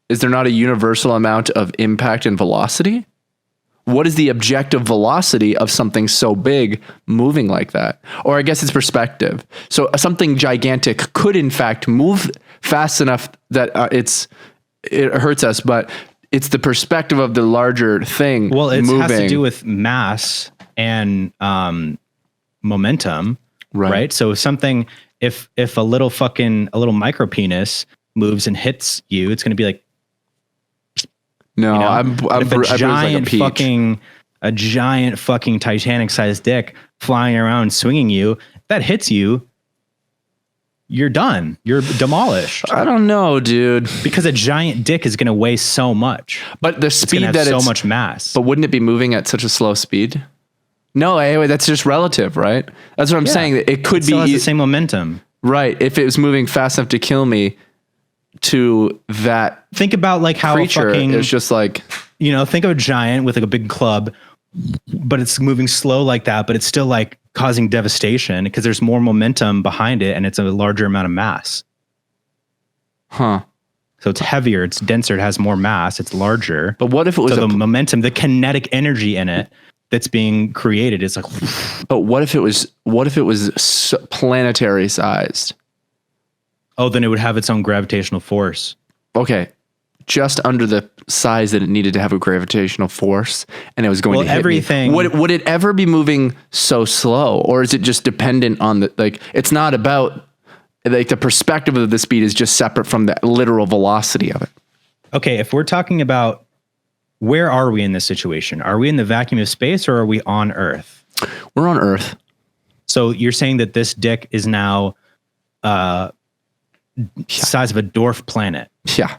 Is there not a universal amount of impact and velocity? What is the objective velocity of something so big moving like that? Or I guess it's perspective. So something gigantic could in fact move fast enough that it hurts us, but it's the perspective of the larger thing. Well, it has to do with mass and momentum, right? So if a little micro penis moves and hits you, it's going to be like, no, you know? If a giant fucking Titanic-sized dick flying around swinging you, that hits you, you're done. You're demolished. I don't know, dude. Because a giant dick is going to weigh so much. But the speed that so much mass. But wouldn't it be moving at such a slow speed? No, anyway, that's just relative, right? That's what I'm saying. It could be the same momentum, right? If it was moving fast enough to kill me. To that, think about like how it's just like, you know, think of a giant with like a big club, but it's moving slow like that, but it's still like causing devastation because there's more momentum behind it and it's a larger amount of mass. So it's heavier, it's denser, it has more mass, it's larger. But what if it was the momentum, the kinetic energy in it that's being created is like. But what if it was planetary sized? Oh, then it would have its own gravitational force. Okay. just under the size that it needed to have a gravitational force, and it was going to hit everything. Me, would it ever be moving so slow, or is it just dependent on the, like, it's not about, like, the perspective of the speed is just separate from the literal velocity of it? Okay, if we're talking about where are we in this situation? Are we in the vacuum of space, or are we on Earth? We're on Earth. So you're saying that this dick is now size of a dwarf planet. Yeah.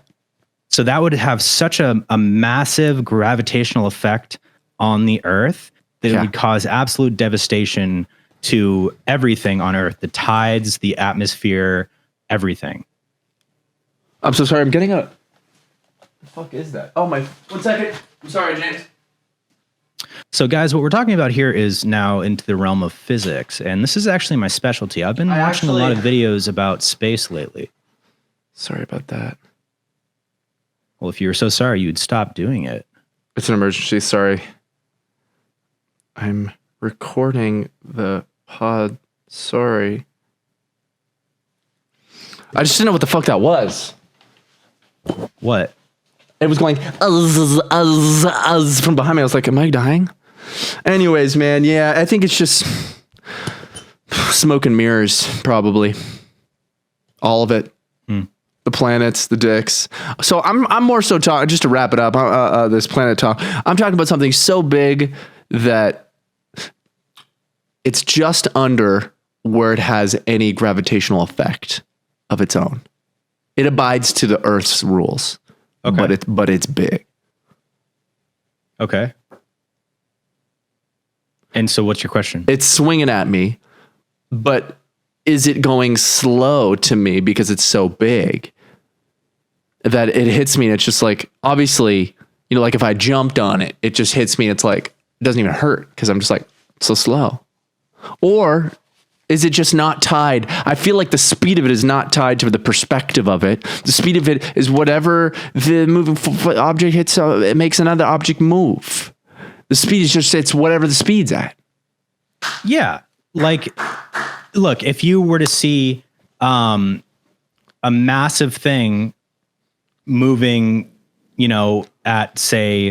So that would have such a massive gravitational effect on the Earth that it would cause absolute devastation to everything on Earth, the tides, the atmosphere, everything. I'm so sorry. I'm getting a... The fuck is that? Oh, my... 1 second. I'm sorry, James. So guys, what we're talking about here is now into the realm of physics, and this is actually my specialty. I've been watching a lot of videos about space lately. Sorry about that. Well, if you were so sorry, you'd stop doing it. It's an emergency. Sorry. I'm recording the pod. Sorry. I just didn't know what the fuck that was. What? It was going from behind me. I was like, am I dying? Anyways, man, yeah, I think it's just smoke and mirrors, probably. All of it. The planets, the dicks. So I'm more so talking, just to wrap it up, this planet talk, I'm talking about something so big that it's just under where it has any gravitational effect of its own. It abides to the Earth's rules. Okay. But it's big. Okay. And so what's your question? It's swinging at me, but is it going slow to me because it's so big that it hits me and it's just like, obviously, you know, like if I jumped on it, it just hits me and it's like, it doesn't even hurt because I'm just like, so slow. Or is it just not tied? I feel like the speed of it is not tied to the perspective of it. The speed of it is whatever the moving object hits, it makes another object move. The speed is just, it's whatever the speed's at. Yeah. Like, look, if you were to see a massive thing moving, you know, at say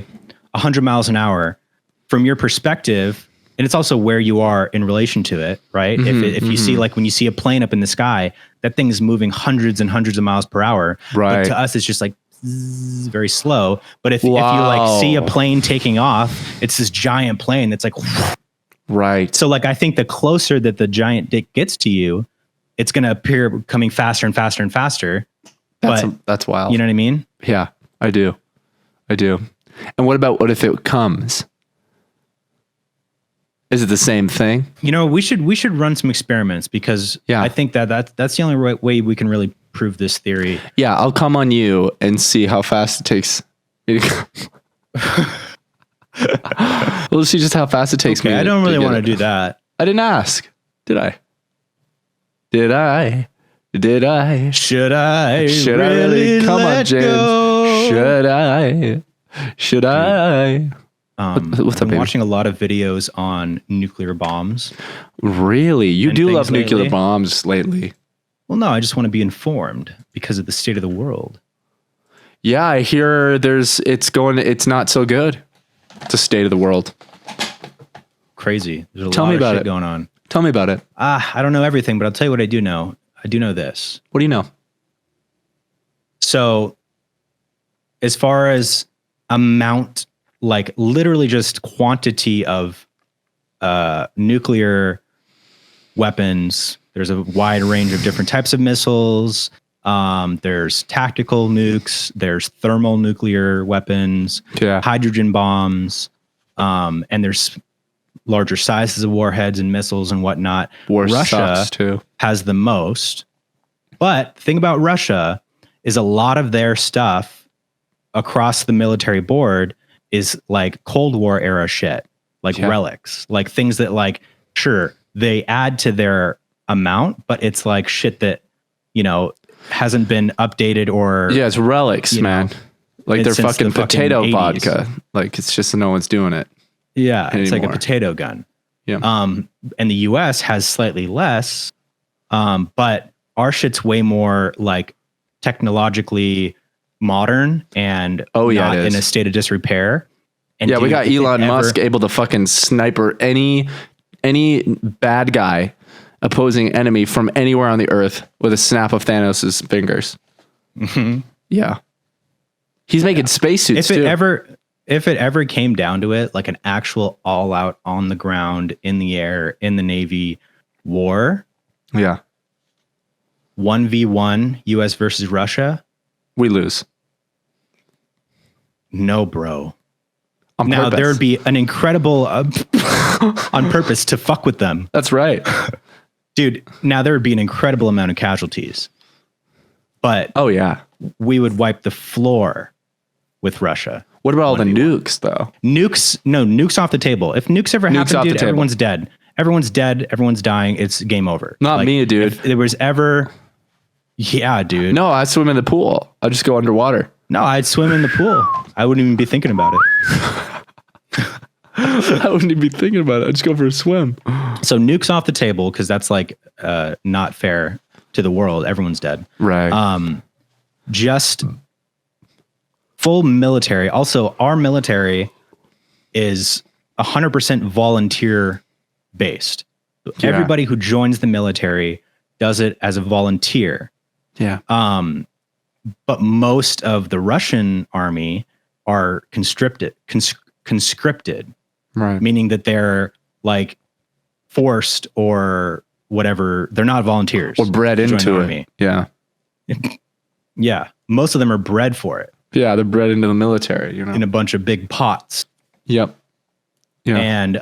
100 miles an hour, from your perspective, and it's also where you are in relation to it, right? If you see, like when you see a plane up in the sky, that thing is moving hundreds and hundreds of miles per hour. Right. But to us, it's just like very slow. But if you like see a plane taking off, it's this giant plane that's like, right. So like, I think the closer that the giant dick gets to you, it's going to appear coming faster and faster and faster. That's wild. You know what I mean? Yeah, I do. And what if it comes? Is it the same thing? You know, we should run some experiments because I think that's the only right way we can really prove this theory. Yeah, I'll come on you and see how fast it takes me to come. We'll see just how fast it takes me. I don't really want to do that. I didn't ask. Did I? Should I really come on, James? Go? Should I? What's I'm watching a lot of videos on nuclear bombs. Really? You do love nuclear bombs lately. Well, no, I just want to be informed because of the state of the world. Yeah, I hear it's not so good. It's the state of the world. Crazy. There's a lot of shit going on. Tell me about it. I don't know everything, but I'll tell you what I do know. I do know this. What do you know? So, as far as amount, like literally just quantity of nuclear weapons, there's a wide range of different types of missiles. There's tactical nukes, there's thermal nuclear weapons, hydrogen bombs, and there's larger sizes of warheads and missiles and whatnot. Russia has the most. But the thing about Russia is a lot of their stuff across the military board is like Cold War era shit, like relics, like things that like, sure, they add to their amount, but it's like shit that, you know, hasn't been updated or... Yeah, it's relics, man. Like they're fucking potato vodka. Like it's just no one's doing it. Yeah, anymore. It's like a potato gun. Yeah. And the US has slightly less, but our shit's way more like technologically modern and not in a state of disrepair. And we got Elon Musk able to fucking sniper any bad guy, opposing enemy from anywhere on the earth with a snap of Thanos' fingers. Mm-hmm. Yeah. He's making spacesuits too. If it ever came down to it, like an actual all out on the ground, in the air, in the Navy war. Yeah. 1v1 US versus Russia. We lose. No, bro. Now there would be an incredible on purpose to fuck with them. That's right. Dude, now there would be an incredible amount of casualties. But we would wipe the floor with Russia. What about all the nukes though? Nukes off the table. If nukes ever happen, dude, everyone's dead. Everyone's dead. Everyone's dying. It's game over. Not me, dude. If there was ever, dude. No, I swim in the pool. I just go underwater. No, I'd swim in the pool. I wouldn't even be thinking about it. I wouldn't even be thinking about it. I'd just go for a swim. So nukes off the table, because that's like not fair to the world. Everyone's dead. Right. Just full military. Also, our military is 100% volunteer based. Yeah. Everybody who joins the military does it as a volunteer. Yeah. But most of the Russian army are conscripted, right? Meaning that they're like forced or whatever. They're not volunteers or bred into it. Army. Yeah. Yeah. Most of them are bred for it. Yeah. They're bred into the military, in a bunch of big pots. Yep. Yeah. And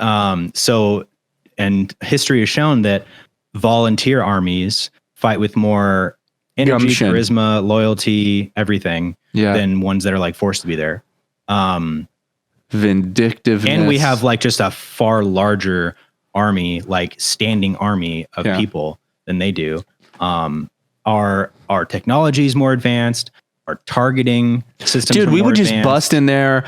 and history has shown that volunteer armies fight with more energy, charisma, loyalty, everything than ones that are like forced to be there. Vindictiveness. And we have like just a far larger army, like standing army of people than they do. Our technology is more advanced. Our targeting systems. Dude, we would advanced. just bust in there,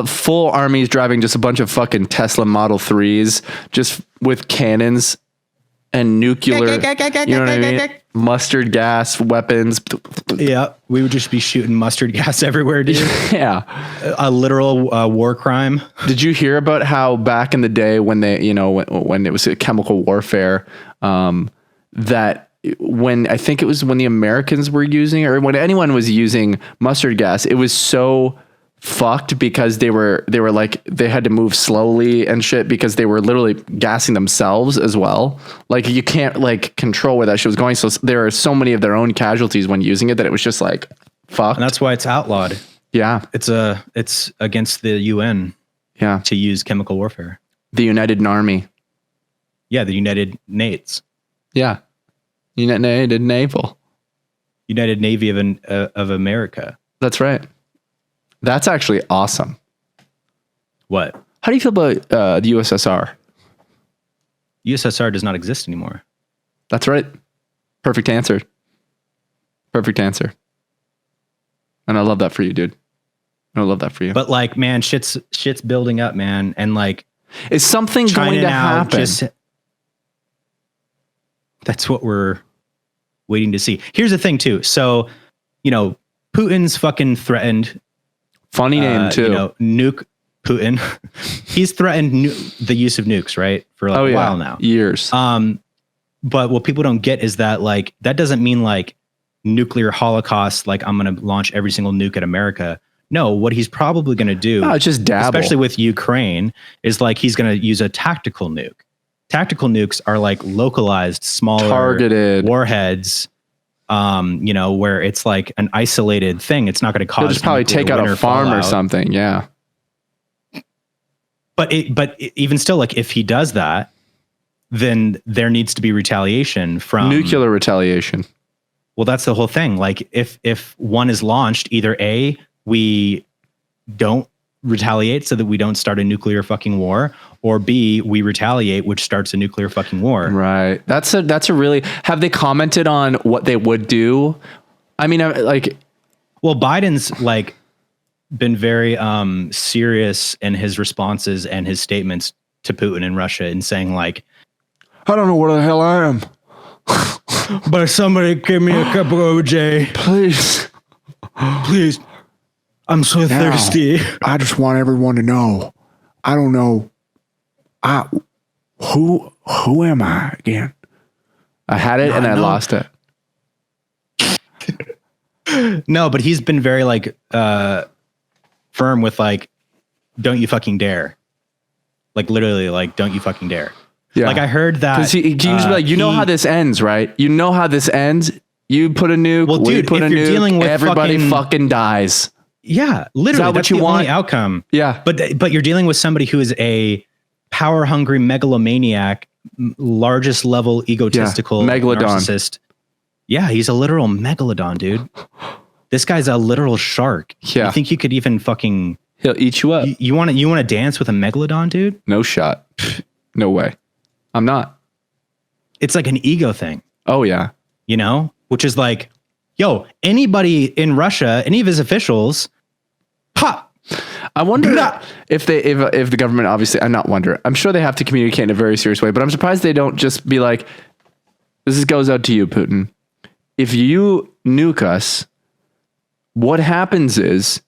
full armies driving just a bunch of fucking Tesla Model 3s, just with cannons and nuclear, you know what I mean? Mustard gas weapons. Yeah, we would just be shooting mustard gas everywhere, dude. Yeah. A literal war crime. Did you hear about how back in the day when they, when it was a chemical warfare, that when I think it was when the Americans were using, or when anyone was using mustard gas, it was so fucked because they were like, they had to move slowly and shit because they were literally gassing themselves as well. Like you can't like control where that shit was going. So there are so many of their own casualties when using it that it was just like fucked. And that's why it's outlawed. Yeah. It's against the UN. Yeah. To use chemical warfare. The United Army. Yeah. The United Nates. Yeah. United Naval. United Navy of America. That's right. That's actually awesome. What? How do you feel about the USSR? USSR does not exist anymore. That's right. Perfect answer. Perfect answer. And I love that for you, dude. I love that for you. But like, man, shit's building up, man. And like, is something going to happen? That's what we're waiting to see. Here's the thing too. So, Putin's fucking threatened. Funny name too. Nuke Putin. He's threatened the use of nukes, right? For like a while now. Years. But what people don't get is that like, that doesn't mean like nuclear holocaust. Like I'm going to launch every single nuke at America. No, what he's probably going to do, it's just dabble. Especially with Ukraine, is like, he's going to use a tactical nuke. Tactical nukes are like localized, smaller, targeted warheads. Where it's like an isolated thing. It's not going to cause. He'll just probably take out a farm or something. Yeah. But even still, like if he does that, then there needs to be retaliation from nuclear retaliation. Well, that's the whole thing. Like if one is launched, either A, we don't retaliate so that we don't start a nuclear fucking war, or B, we retaliate, which starts a nuclear fucking war. Right. That's a really, have they commented on what they would do? I mean, like, well, Biden's like been very serious in his responses and his statements to Putin and Russia, and saying like, I don't know where the hell I am, but somebody give me a cup of OJ, please. I'm so thirsty. I just want everyone to know. I don't know. Who am I again? I had it and I lost it. No, but he's been very like firm with like, don't you fucking dare. Like literally like, don't you fucking dare. Yeah. Like I heard that. Because he used to be like, you know how this ends, right? You know how this ends. You put a nuke, well, dude, put a nuke, dealing with everybody fucking dies. Yeah, literally. Is that what you want? Only outcome. Yeah. But you're dealing with somebody who is a power hungry megalomaniac, largest level egotistical Megalodon. Narcissist. Yeah, he's a literal megalodon, dude. This guy's a literal shark. Yeah. You think you could even fucking... He'll eat you up. You want to dance with a megalodon, dude? No shot. No way. I'm not. It's like an ego thing. Oh, yeah. You know? Which is like, yo, anybody in Russia, any of his officials... I wonder if the government, obviously, I'm sure they have to communicate in a very serious way, but I'm surprised they don't just be like, this goes out to you, Putin. If you nuke us, what happens is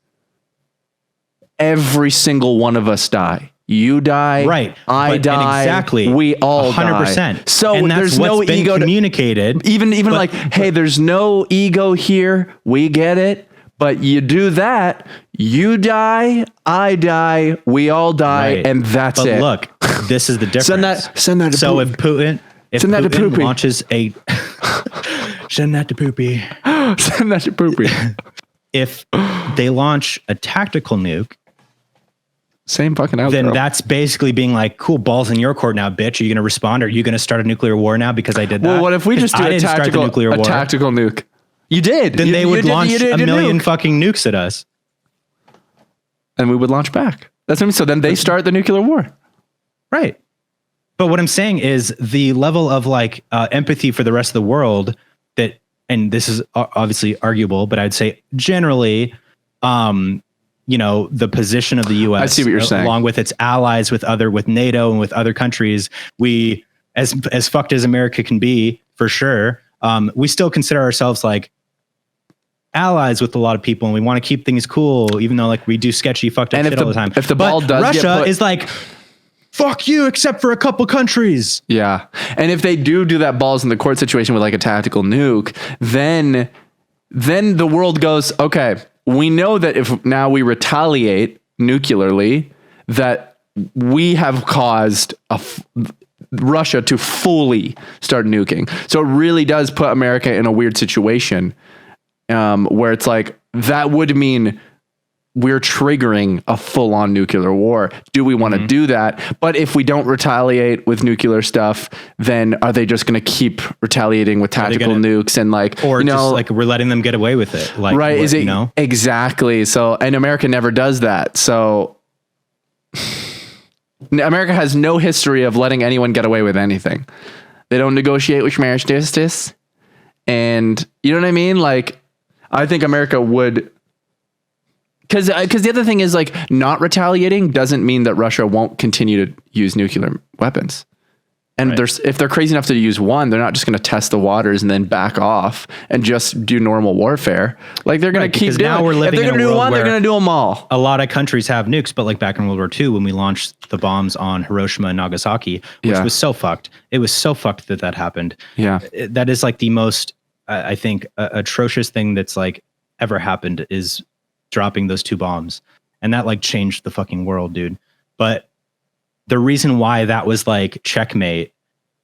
every single one of us die. You die, right? I die, exactly. We all 100%. Die. So and there's no ego communicated. Even like, hey, there's no ego here. We get it. But you do that, you die, I die, we all die, right. And that's it. Look, this is the difference. Send that to so Putin. If Putin launches a... Send that to Poopy. Send that to Poopy. If they launch a tactical nuke... Same fucking outro. Then that's basically being like, cool, balls in your court now, bitch. Are you going to respond? Or are you going to start a nuclear war now because I did that? Well, what if we just do a tactical nuke? You did. Then they would launch a million fucking nukes at us. And we would launch back. That's what I mean. So then they start the nuclear war. Right. But what I'm saying is the level of like empathy for the rest of the world that, and this is obviously arguable, but I'd say generally, the position of the U.S. I see what you're saying. Along with its allies, with NATO and with other countries, we, as fucked as America can be, for sure, we still consider ourselves like allies with a lot of people, and we want to keep things cool, even though like we do sketchy, fucked up shit all the time. If the ball does, Russia is like, fuck you, except for a couple countries. Yeah, and if they do that balls in the court situation with like a tactical nuke, then the world goes, okay, we know that if now we retaliate nuclearly, that we have caused Russia to fully start nuking. So it really does put America in a weird situation where it's like, that would mean we're triggering a full-on nuclear war. Do we want to do that? But if we don't retaliate with nuclear stuff, then are they just going to keep retaliating with tactical nukes and like, or just like we're letting them get away with it? Like, right? Is it exactly? So, and America never does that. So America has no history of letting anyone get away with anything. They don't negotiate with marriage justice, and you know what I mean. Like, I think America would. Because the other thing is like not retaliating doesn't mean that Russia won't continue to use nuclear weapons. And if they're crazy enough to use one, they're not just going to test the waters and then back off and just do normal warfare. Like they're going to keep doing. Now we're living if they're going to do one, they're going to do them all. A lot of countries have nukes, but like back in World War II, when we launched the bombs on Hiroshima and Nagasaki, which was so fucked. It was so fucked that happened. Yeah, that is like the most, I think, atrocious thing that's like ever happened is dropping those two bombs, and that like changed the fucking world, dude. But the reason why that was like checkmate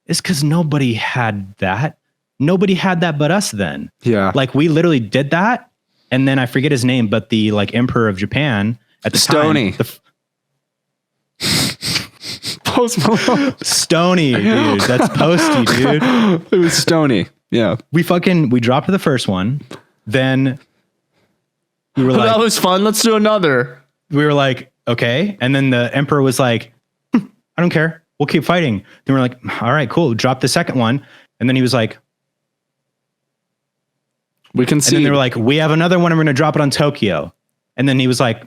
is because nobody had that but us then. Yeah, like we literally did that, and then I forget his name, but the like emperor of Japan at the Stony time, Post Malone. Stony, dude, that's Posty, dude. It was Stony. Yeah, we dropped the first one, then we were like, that was fun. Let's do another. We were like, okay. And then the emperor was like, I don't care. We'll keep fighting. Then we're like, all right, cool. Drop the second one. And then he was like, we can see. And then they were like, we have another one and we're going to drop it on Tokyo. And then he was like,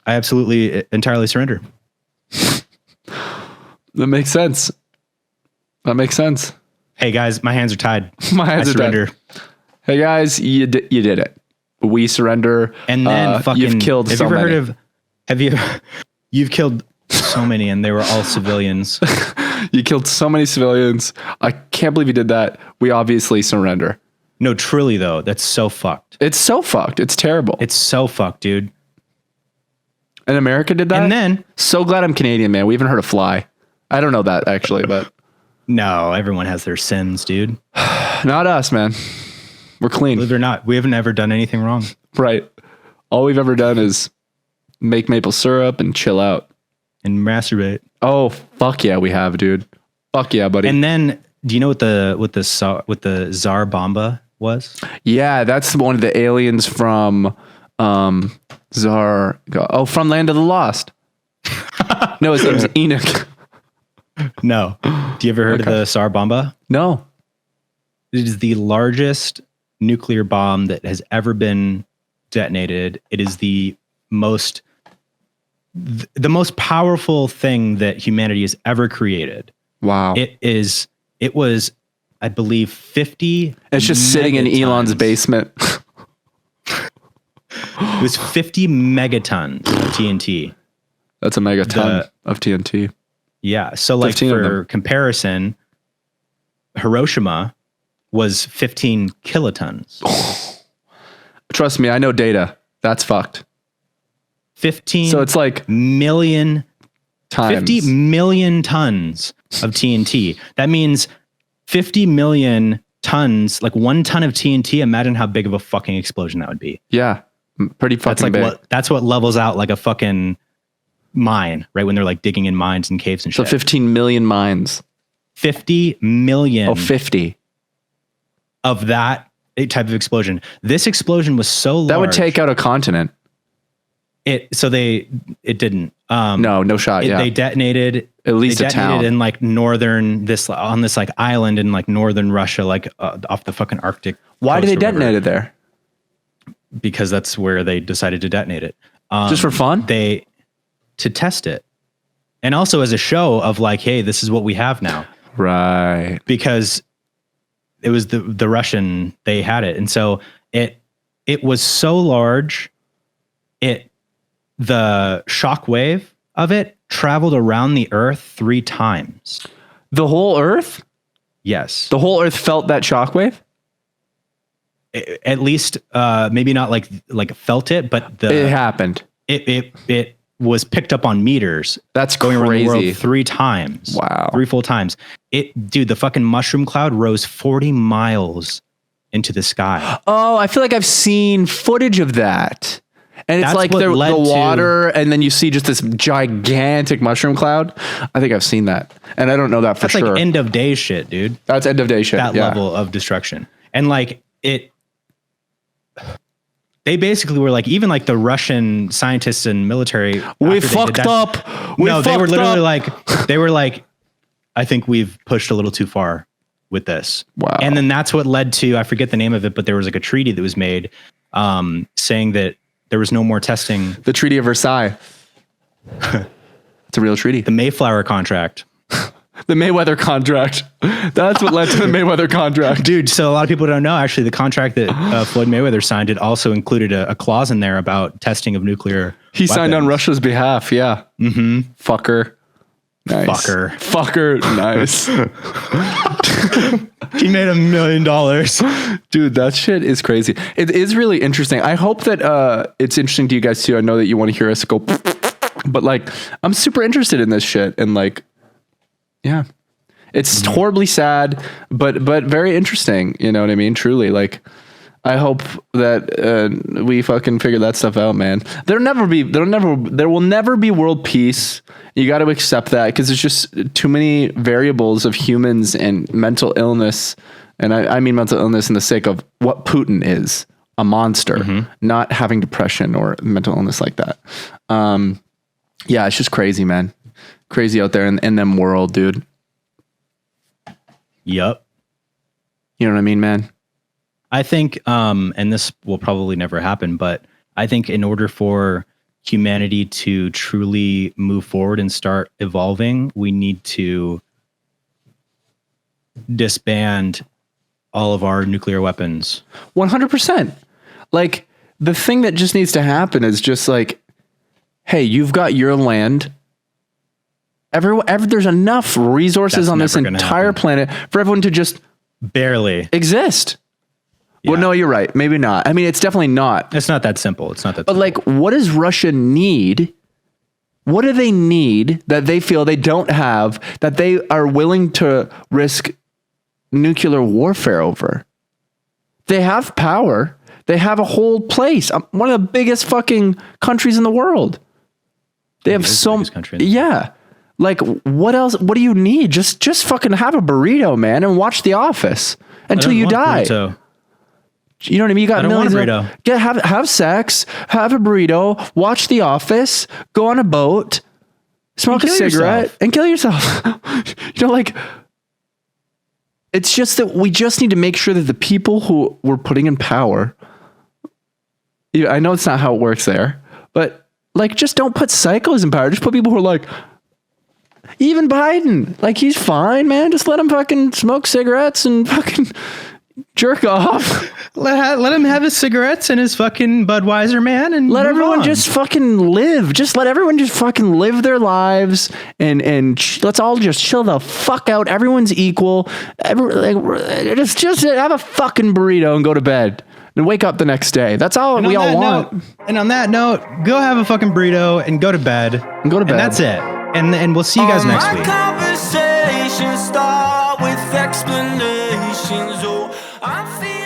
I absolutely entirely surrender. That makes sense. Hey guys, my hands are tied. My hands are tied. Hey guys, you did it. we surrender. And then you've killed so many. You've killed so many, and they were all civilians. You killed so many civilians. I can't believe you did that. We obviously surrender. No, truly though, that's so fucked. It's so fucked. It's terrible. It's so fucked, dude. And America did that? And then... So glad I'm Canadian, man. We haven't heard a fly. I don't know that, actually, but... No, everyone has their sins, dude. Not us, man. We're clean. Believe it or not, we haven't ever done anything wrong. Right. All we've ever done is make maple syrup and chill out. And masturbate. Oh, fuck yeah, we have, dude. Fuck yeah, buddy. And then, do you know what the Tsar Bomba was? Yeah, that's one of the aliens from from Land of the Lost. No, his name's Enoch. No. Do you ever heard of the Tsar Bomba? No. It is the largest nuclear bomb that has ever been detonated. It is the most powerful thing that humanity has ever created. Wow. It was, I believe, 50. It's just sitting in Elon's basement. It was 50 megatons of TNT. That's a megaton of TNT. Yeah. So like for comparison, Hiroshima was 15 kilotons. Trust me, I know data. That's fucked. 15 so it's like million times. 50 million tons of TNT. That means 50 million tons, like 1 ton of TNT. Imagine how big of a fucking explosion that would be. Yeah. Pretty fucking big. That's what levels out like a fucking mine, right? When they're like digging in mines and caves and shit. So 15 million mines. 50 million. Oh, 50. Of that type of explosion. This explosion was so large. That would take out a continent. It didn't. No shot. They detonated at least a town in like on this like island in like northern Russia, like off the fucking Arctic. Why did they detonate it there? Because that's where they decided to detonate it. Just for fun? To test it, and also as a show of like, hey, this is what we have now. Right. Because it was the Russian, they had it, and so it was so large, the shock wave of it traveled around the Earth 3 times. The whole Earth? Yes. The whole Earth felt that shock wave? At least, maybe not like felt it, but it happened. It was picked up on meters. That's going crazy. around the world 3 times. Wow. 3 full times. Dude, the fucking mushroom cloud rose 40 miles into the sky. Oh, I feel like I've seen footage of that. And it's like the water, and then you see just this gigantic mushroom cloud. I think I've seen that. And I don't know that for sure. That's like end of day shit, dude. That's end of day shit. That level of destruction. And like they basically were like, even like the Russian scientists and military. We fucked up. They were literally like, I think we've pushed a little too far with this. Wow. And then that's what led to, I forget the name of it, but there was like a treaty that was made saying that there was no more testing. The Treaty of Versailles. It's a real treaty. The Mayflower contract. The Mayweather contract. That's what led to the Mayweather contract. Dude, so a lot of people don't know, actually, the contract that Floyd Mayweather signed, it also included a clause in there about testing of nuclear He weapons. signed on Russia's behalf, yeah. Mm-hmm. Fucker. Nice. Fucker. Nice. He made $1 million. Dude, that shit is crazy. It is really interesting. I hope that it's interesting to you guys too. I know that you want to hear us go, but like, I'm super interested in this shit. And like, yeah, it's horribly sad, but very interesting. You know what I mean? Truly, like, I hope that we fucking figure that stuff out, man. There will never be world peace. You got to accept that because there's just too many variables of humans and mental illness. And I mean mental illness in the sake of what Putin is, a monster, not having depression or mental illness like that. Yeah, it's just crazy, man. Crazy out there in them world, dude. Yup. You know what I mean, man? I think, and this will probably never happen, but I think in order for humanity to truly move forward and start evolving, we need to disband all of our nuclear weapons. 100%. Like, the thing that just needs to happen is just like, hey, you've got your land. There's enough resources on this entire planet for everyone to just barely exist. Yeah. Well, no, you're right. Maybe not. I mean, it's definitely not. It's not that simple. But like, what does Russia need? What do they need that they feel they don't have, that they are willing to risk nuclear warfare over? They have power. They have a whole place. One of the biggest fucking countries in the world. They have so much. Yeah. Like, what else? What do you need? Just fucking have a burrito, man, and watch The Office until you die. Burrito. You know what I mean? You got I don't want a burrito. Have sex, have a burrito, watch The Office, go on a boat, smoke a cigarette, and kill yourself. You know, like, it's just that we just need to make sure that the people who we're putting in power, I know it's not how it works there, but like, just don't put psychos in power. Just put people who are like, even Biden, like, he's fine, man. Just let him fucking smoke cigarettes and fucking jerk off. Let him have his cigarettes and his fucking Budweiser, man, and let everyone just fucking live. Just let everyone just fucking live their lives, and let's all just chill the fuck out. Everyone's equal. Just have a fucking burrito and go to bed. And wake up the next day. That's all we all want. And on that note, go have a fucking burrito and go to bed. And that's it. And we'll see you guys next week. Conversations start with explanations. Oh, I'm feeling